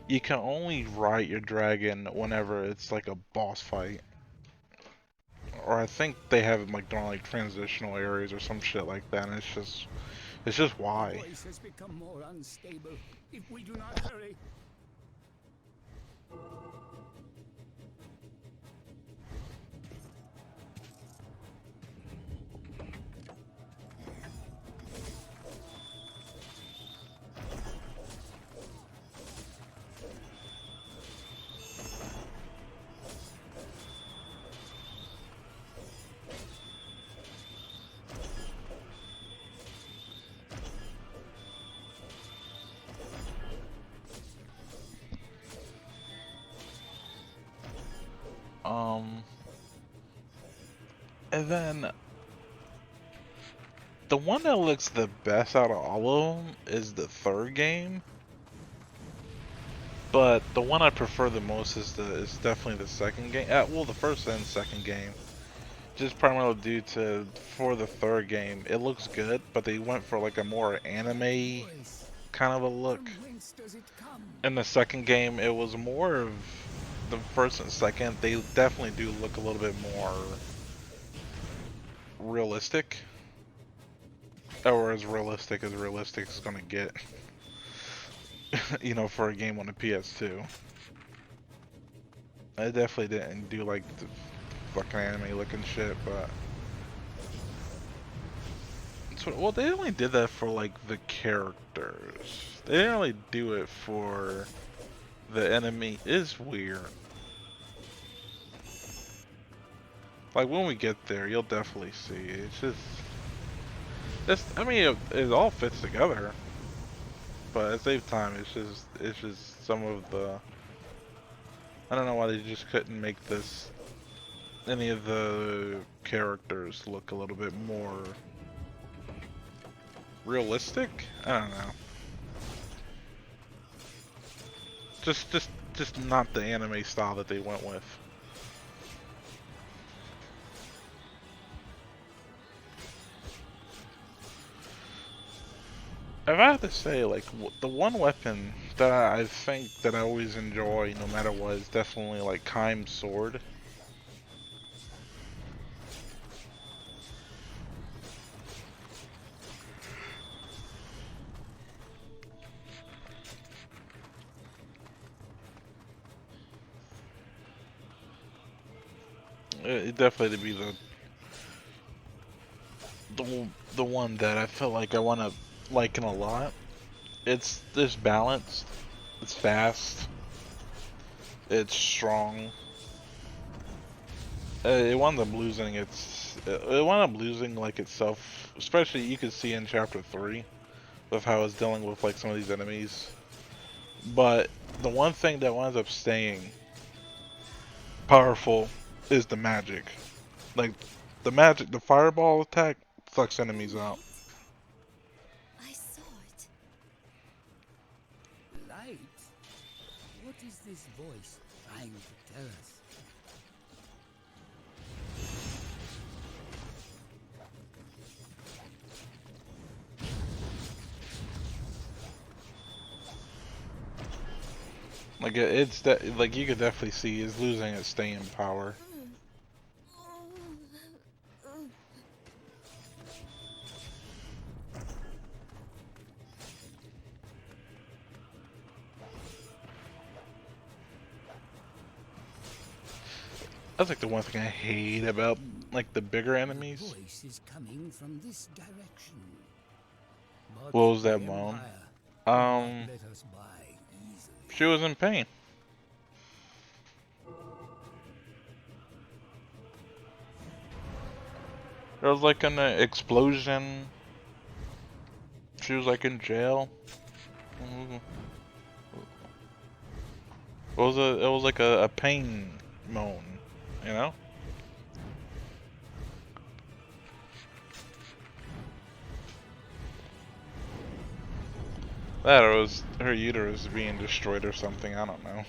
You can only ride your dragon whenever it's like a boss fight. Or I think they have it like during like transitional areas or some shit like that, and it's just The why. voice has become more unstable. If we do not hurry, And then the one that looks the best out of all of them is the third game. But the one I prefer the most is definitely the second game. Well, the first and second game. Just primarily due to, for the third game, it looks good, but they went for like a more anime voice, kind of a look. from whence does it come? In the second game, it was more of the first and second. They definitely do look a little bit more realistic, or as realistic is gonna get. You know, for a game on the PS2. I definitely didn't do like the fucking anime looking shit, but well, they only did that for like the characters. They didn't really do it for the enemy. It's weird. Like when we get there, you'll definitely see. I mean, it all fits together. But at the same time, it's just some of the. I don't know why they just couldn't make any of the characters look a little bit more realistic. I don't know. Just not the anime style that they went with. If I have to say, like, the one weapon that I think that I always enjoy, no matter what, is definitely, like, Caim's sword. It definitely to be the one that I feel like I want to liken a lot. It's balanced, it's fast, it's strong. It wound up losing it wound up losing like itself, especially you could see in chapter 3 with how it's dealing with like some of these enemies. But the one thing that winds up staying powerful is the magic. Like the magic, the fireball attack fucks enemies out. I saw it. Light? What is this voice trying to tell us? Like it's that, like you could definitely see it's losing its staying power. That's like the one thing I hate about like the bigger enemies. Voice is coming from this direction. But What was that the moan? Empire will not let us by easily. She was in pain. There was like an explosion. She was like in jail. It was like a pain moan, you know? That or was her uterus being destroyed or something. I don't know.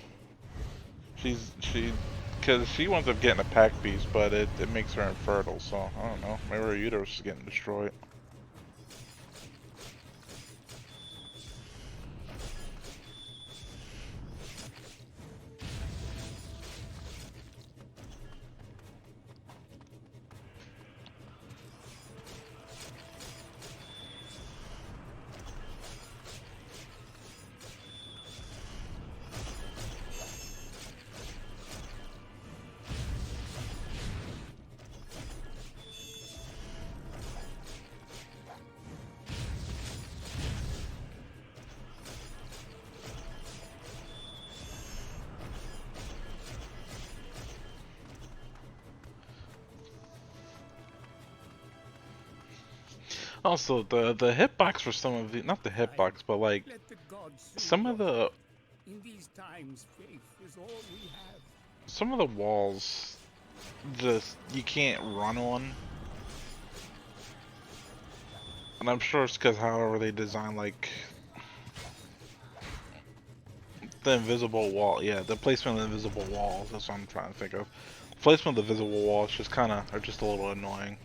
Because she winds up getting a pack piece, but it makes her infertile. So I don't know. Maybe her uterus is getting destroyed. Also, the hitbox for some of the, not the hitbox, but like Let the gods some of the in these times, faith is all we have. some of the walls, just you can't run on. And I'm sure it's because however they design like the invisible wall. Yeah, the placement of the invisible walls. That's what I'm trying to think of. Placement of the visible walls just kind of are just a little annoying.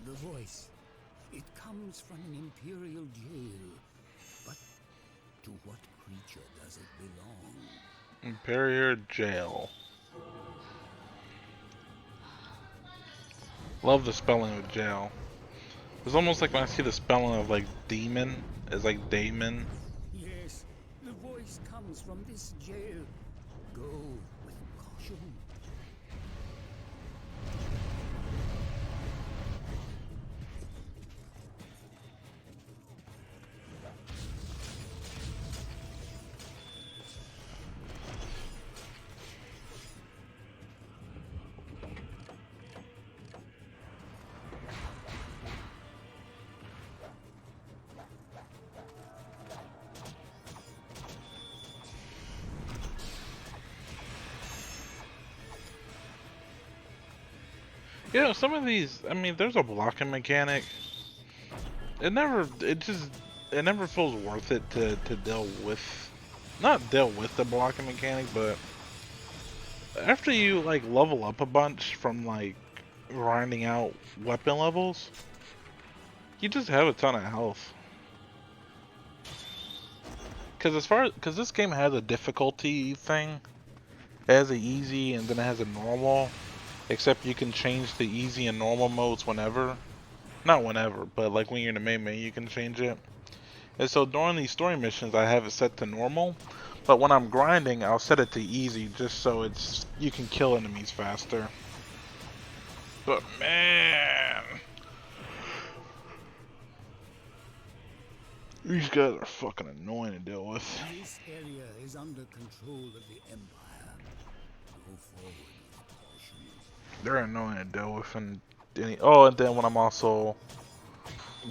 The voice, it comes from an imperial jail. But to what creature does it belong? Imperial Jail. Love the spelling of jail. It's almost like when I see the spelling of like demon, it's like daemon. Yes, the voice comes from this jail. Go with caution. You know, some of these, I mean, there's a blocking mechanic. It never feels worth it to deal with, not deal with the blocking mechanic, but after you like level up a bunch from like grinding out weapon levels, you just have a ton of health. Because this game has a difficulty thing. It has an easy and then it has a normal. Except you can change the easy and normal modes whenever. Not whenever, but like when you're in the main menu you can change it. And so during these story missions I have it set to normal. But when I'm grinding I'll set it to easy just so you can kill enemies faster. But man, these guys are fucking annoying to deal with. This area is under control of the Empire. Go forward with caution. They're annoying to deal with, and and then when I'm also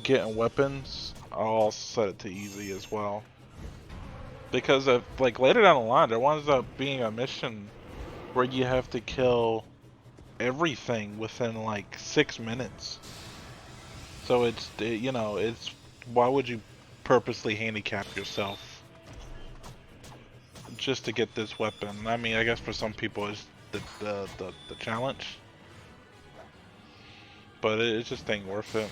getting weapons, I'll set it to easy as well. Because of, like later down the line, there winds up being a mission where you have to kill everything within like 6 minutes. So it's why would you purposely handicap yourself just to get this weapon? I mean, I guess for some people it's the challenge. But it just ain't worth it.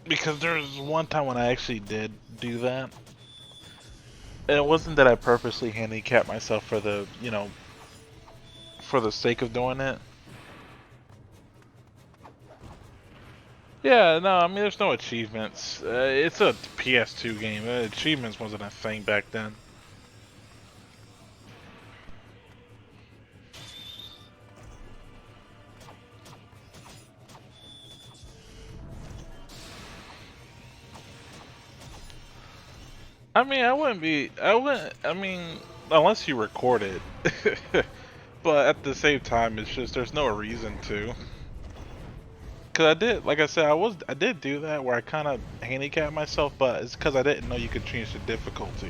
Because there's one time when I actually did do that. And it wasn't that I purposely handicapped myself for the, for the sake of doing it. Yeah, no, I mean, there's no achievements. It's a PS2 game. Achievements wasn't a thing back then. I mean, I mean, unless you record it. But at the same time, it's just, there's no reason to. Cause I did, like I said, I did do that where I kind of handicapped myself, but it's because I didn't know you could change the difficulty.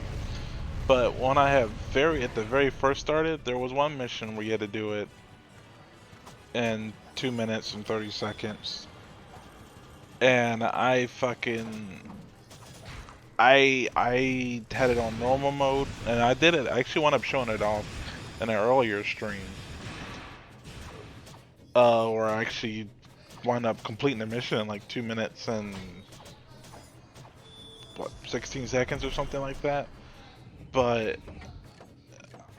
But when I had at the very first started, there was one mission where you had to do it in 2 minutes and 30 seconds. And I had it on normal mode, and I did it. I actually wound up showing it off in an earlier stream. Where I actually wound up completing the mission in like 2 minutes and what, 16 seconds or something like that. But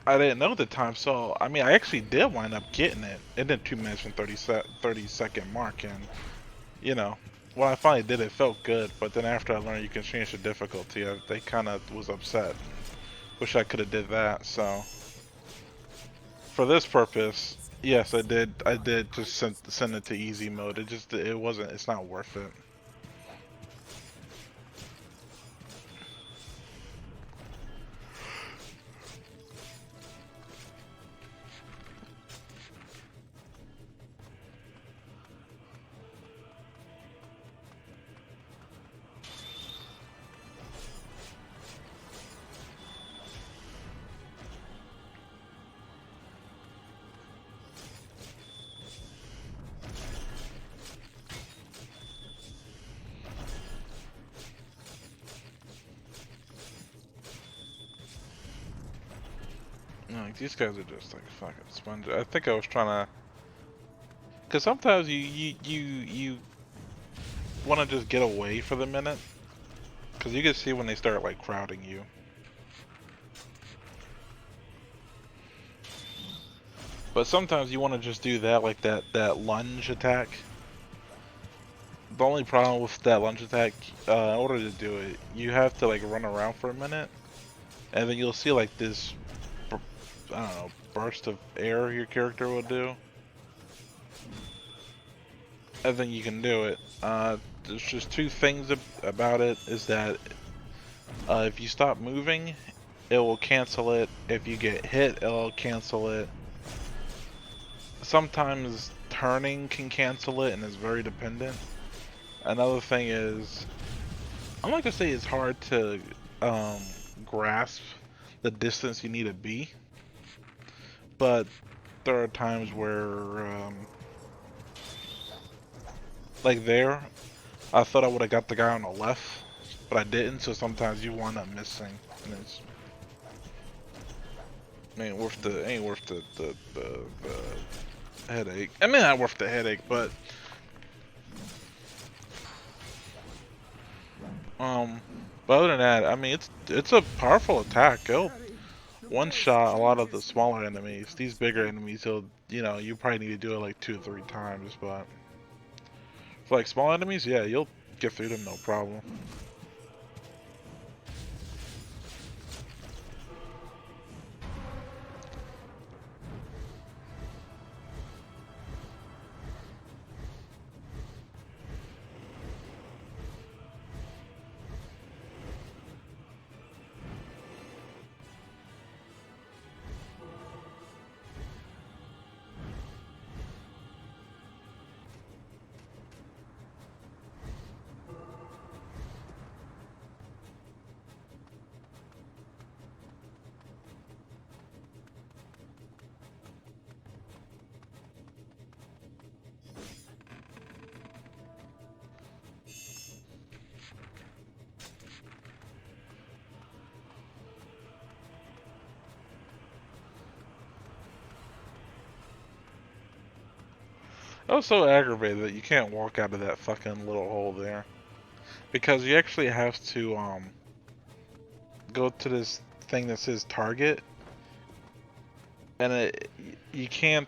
I didn't know at the time, so I mean, I actually did wind up getting it in the 2 minutes and 30 second mark, and you know, when I finally did it, it felt good. But then after I learned you can change the difficulty, they kind of was upset. Wish I could have did that. So for this purpose, yes, I did. I did just send it to easy mode. It wasn't. It's not worth it. Like, these guys are just like fucking sponges. I think I was trying to, cause sometimes you want to just get away for the minute, cause you can see when they start like crowding you. But sometimes you want to just do that, like that lunge attack. The only problem with that lunge attack, in order to do it, you have to like run around for a minute, and then you'll see like this, I don't know, burst of air your character will do, and then you can do it. There's just two things about it, is that if you stop moving, it will cancel it. If you get hit, it'll cancel it. Sometimes turning can cancel it, and it's very dependent. Another thing is, I'm not gonna say it's hard to grasp the distance you need to be, but there are times where, like there, I thought I would have got the guy on the left, but I didn't. So sometimes you wind up missing, and it's ain't worth the headache. I mean, not worth the headache, but but other than that, I mean, it's a powerful attack. It'll one shot a lot of the smaller enemies. These bigger enemies, you probably need to do it like 2 or 3 times. But for like small enemies, yeah, you'll get through them no problem. I was so aggravated that you can't walk out of that fucking little hole there, because you actually have to go to this thing that says target, and you can't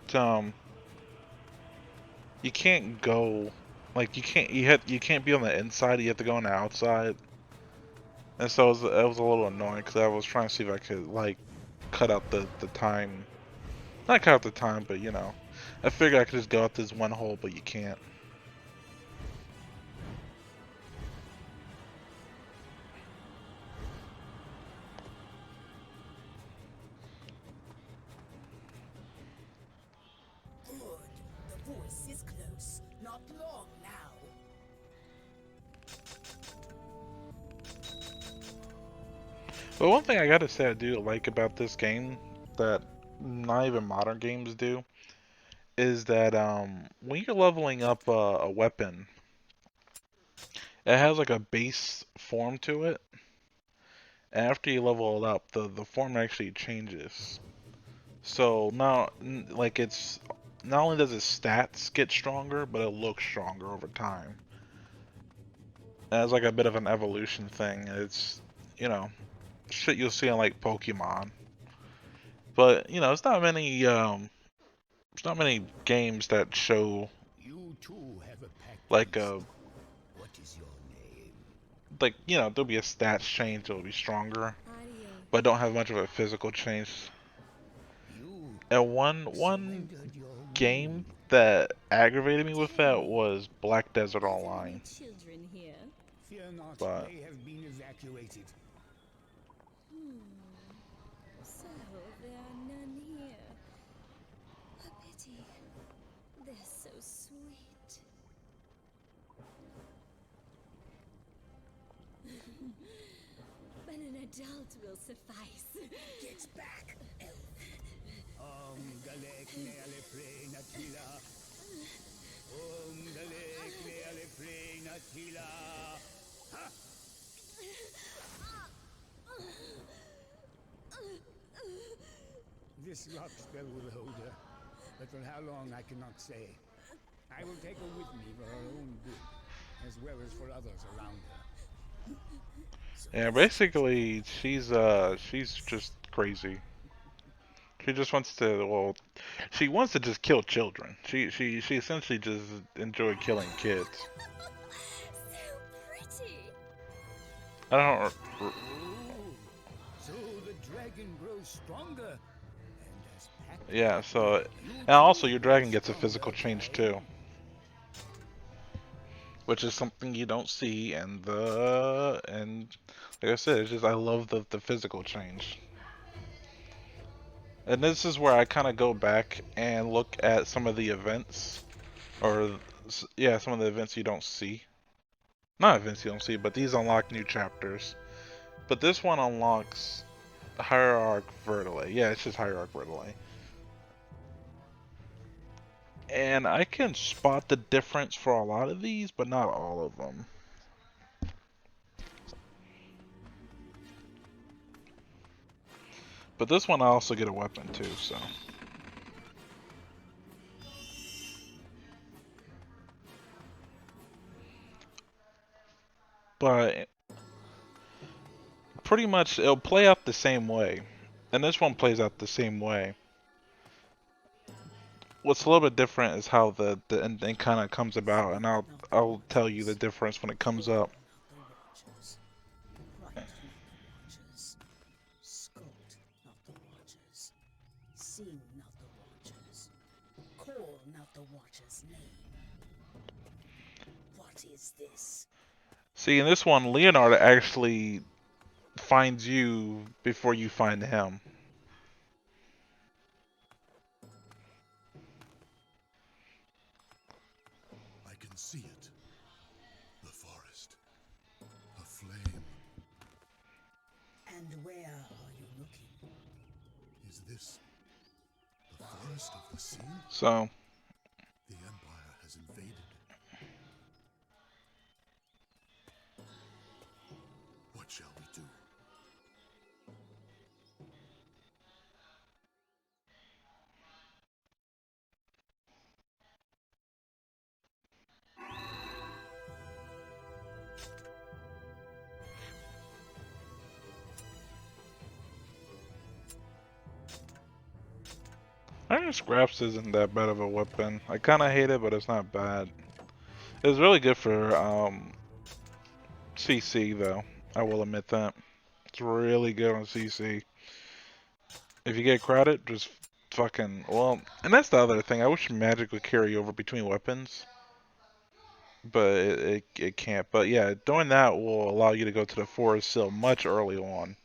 go Like you can't be on the inside. You have to go on the outside. And so it was a little annoying because I was trying to see if I could like cut out the time. Not cut out the time, but you know, I figured I could just go out this one hole, but you can't. Good. The voice is close. Not long now. But one thing I gotta say I do like about this game that not even modern games do is that when you're leveling up a weapon, it has like a base form to it. And after you level it up, the form actually changes. So now, like it's not only does its stats get stronger, but it looks stronger over time. And it's like a bit of an evolution thing. It's, you know, shit you'll see in like Pokemon. But you know, it's not many games that show You too have a pack like beast. a What is your name? like you know there'll be a stats change. It'll be stronger, Adios. but don't have much of a physical change. You And one surrendered your game will. that aggravated me with that was Black Desert Are there Online. any children here? Fear not, But they have been evacuated. So there are none here. A pity. They're so sweet. But an adult will suffice. Get back, elf. Galek neale play natila. Galek neale play natila. This lock spell will hold her, but for how long I cannot say. I will take her with me for her own good, as well as for others around her. yeah, basically she's just crazy. She just wants to she wants to just kill children. She essentially just enjoyed killing kids. So pretty. I don't. Oh, so the dragon grows stronger. And as packed Yeah, so you and also too your grow dragon gets a stronger, physical change Caim. too, which is something you don't see and like I said, it's just I love the physical change. And this is where I kind of go back and look at some of the events or yeah, some of the events you don't see. Not events you don't see, but these unlock new chapters. But this one unlocks Hierarch Vertile. Yeah, it's just Hierarch Vertile. And I can spot the difference for a lot of these, but not all of them. But this one I also get a weapon too, so. But pretty much it'll play out the same way. And this one plays out the same way. What's a little bit different is how the ending kind of comes about, and I'll tell you the difference when it comes up. Not the Watchers. Right, not the Watchers. Sculpt, not the Watchers. Sing, not the Watchers. Call, not the Watcher's name. What is this? See, in this one, Leonardo actually finds you before you find him. I can see it. The forest. Aflame. And where are you looking? Is this the forest of the sea? So, The Empire has invaded. What shall we do? Iron Scraps isn't that bad of a weapon. I kind of hate it, but it's not bad. It's really good for CC though. I will admit that. It's really good on CC. If you get crowded, just fucking well. And that's the other thing. I wish magic would carry over between weapons, but it can't. But yeah, doing that will allow you to go to the forest still much early on.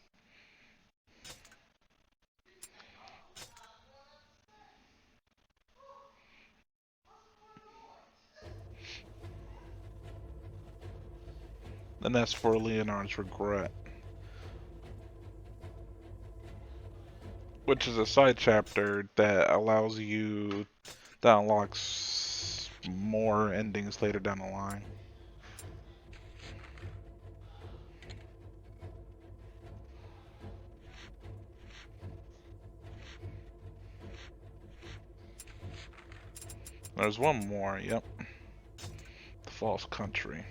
And that's for Leonard's regret, which is a side chapter that allows you that unlocks more endings later down the line. There's one more, yep. The False Country.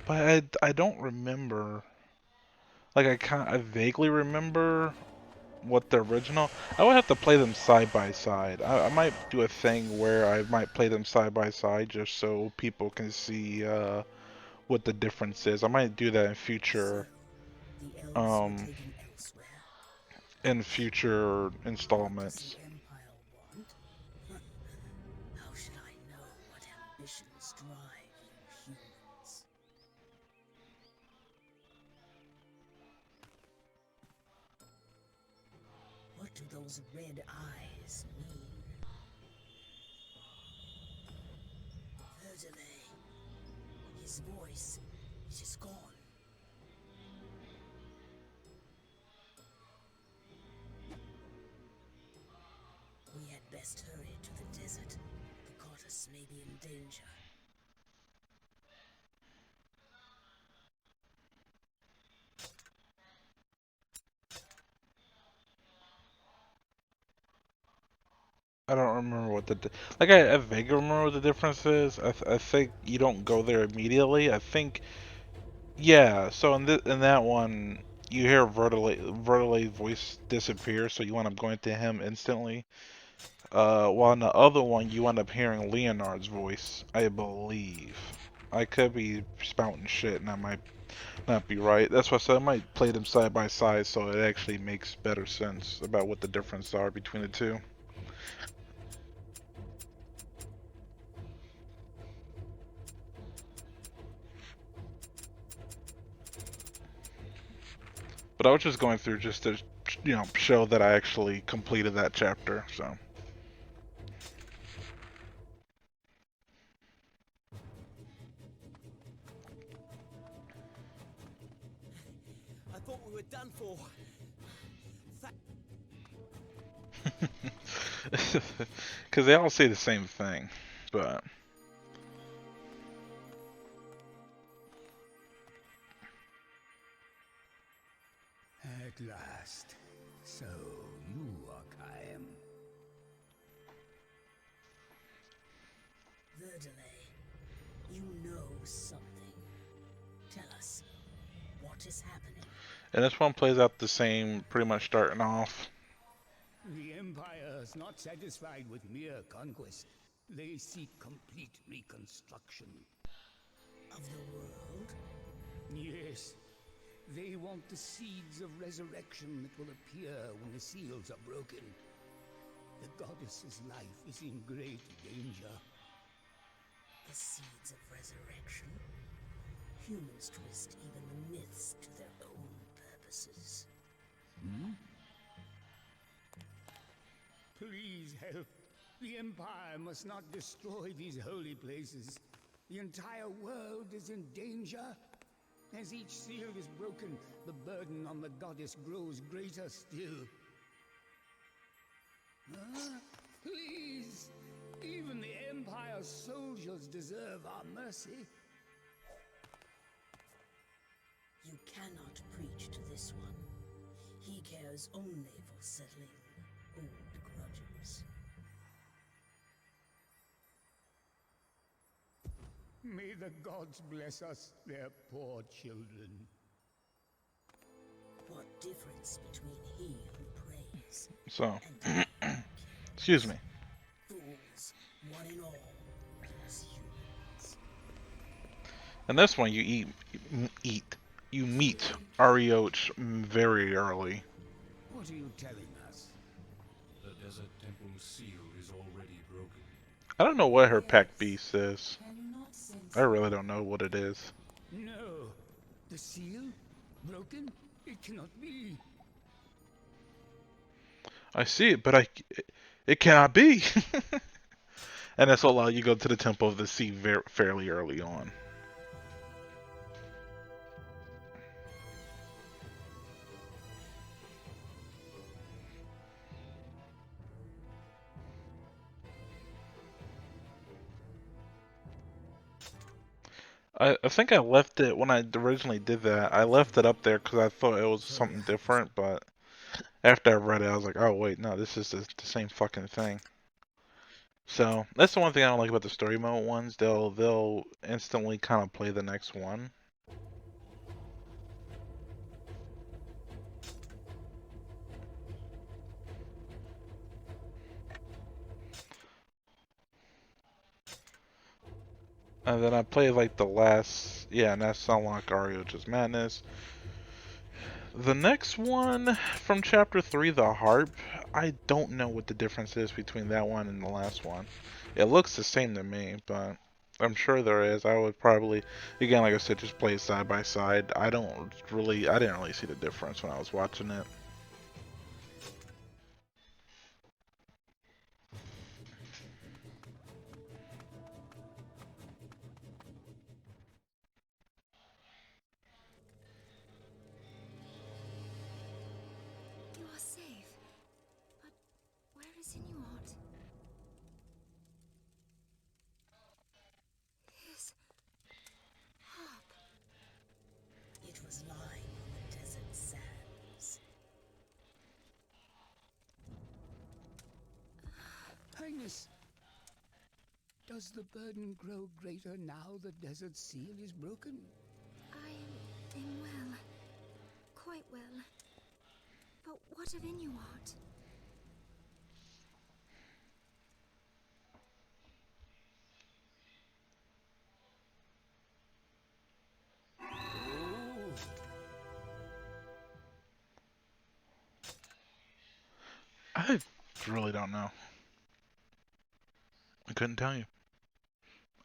But I don't remember. Like I vaguely remember what the original. I would have to play them side by side. I might do a thing where I might play them side by side just so people can see what the difference is. I might do that in future The elves were um taken elsewhere. in future What does installments. the Empire want? How should I know what ambitions drive you humans? What do those red eyes mean? Verdelay. His voice, it is gone. We had best hurry to the desert. The goddess may be in danger. I don't remember what like I vaguely remember what the difference is. I think you don't go there immediately. I think yeah. So in that one, you hear Verdelay's voice disappear, so you end up going to him instantly. While in the other one, you end up hearing Leonard's voice, I believe. I could be spouting shit, and I might not be right. That's why I said I might play them side by side, so it actually makes better sense about what the differences are between the two. But I was just going through just to, show that I actually completed that chapter, so. I thought we were done for. Because they all say the same thing, but. At last. So, you are Caim. Verdelay, you know something. Tell us, what is happening? And this one plays out the same, pretty much starting off. The Empire is not satisfied with mere conquest. They seek complete reconstruction. Of the world? Yes. They want the seeds of resurrection that will appear when the seals are broken. The goddess's life is in great danger. The seeds of resurrection? Humans twist even the myths to their own purposes. Please help. The Empire must not destroy these holy places. The entire world is in danger. As each seal is broken, the burden on the goddess grows greater still. Please! Even the Empire's soldiers deserve our mercy. You cannot preach to this one. He cares only for settling old grudges. May the gods bless us, their poor children. What difference between he who prays So, and he who kills? excuse me. Fools, one and all. as humans. And this one, you meet Arioch very early. What are you telling us? The desert temple seal is already broken. I don't know what her pack beast is. Can you not sense I really don't know what it is. No. The seal? Broken? It cannot be. I see it, but it cannot be. And this will allow you to go to the Temple of the Sea fairly early on. I think I left it when I originally did that. I left it up there because I thought it was something different, but after I read it, I was like, oh wait, no, this is the same fucking thing. So that's the one thing I don't like about the story mode ones. They'll instantly kind of play the next one. And then I played like the last, yeah, and that's Unlock Arioch's Madness. The next one from Chapter 3, the Harp, I don't know what the difference is between that one and the last one. It looks the same to me, but I'm sure there is. I would probably, again, like I said, just play it side by side. I didn't really see the difference when I was watching it. You are safe. But where is Inuart? His harp. it was lying on the desert sands? Highness, does the burden grow greater now the desert seal is broken? I am well. Quite well. But what of Inuart? I really don't know. I couldn't tell you.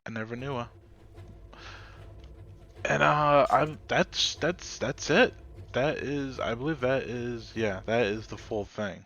I never knew her. And that's it. That is, I believe that is, yeah, that is the full thing.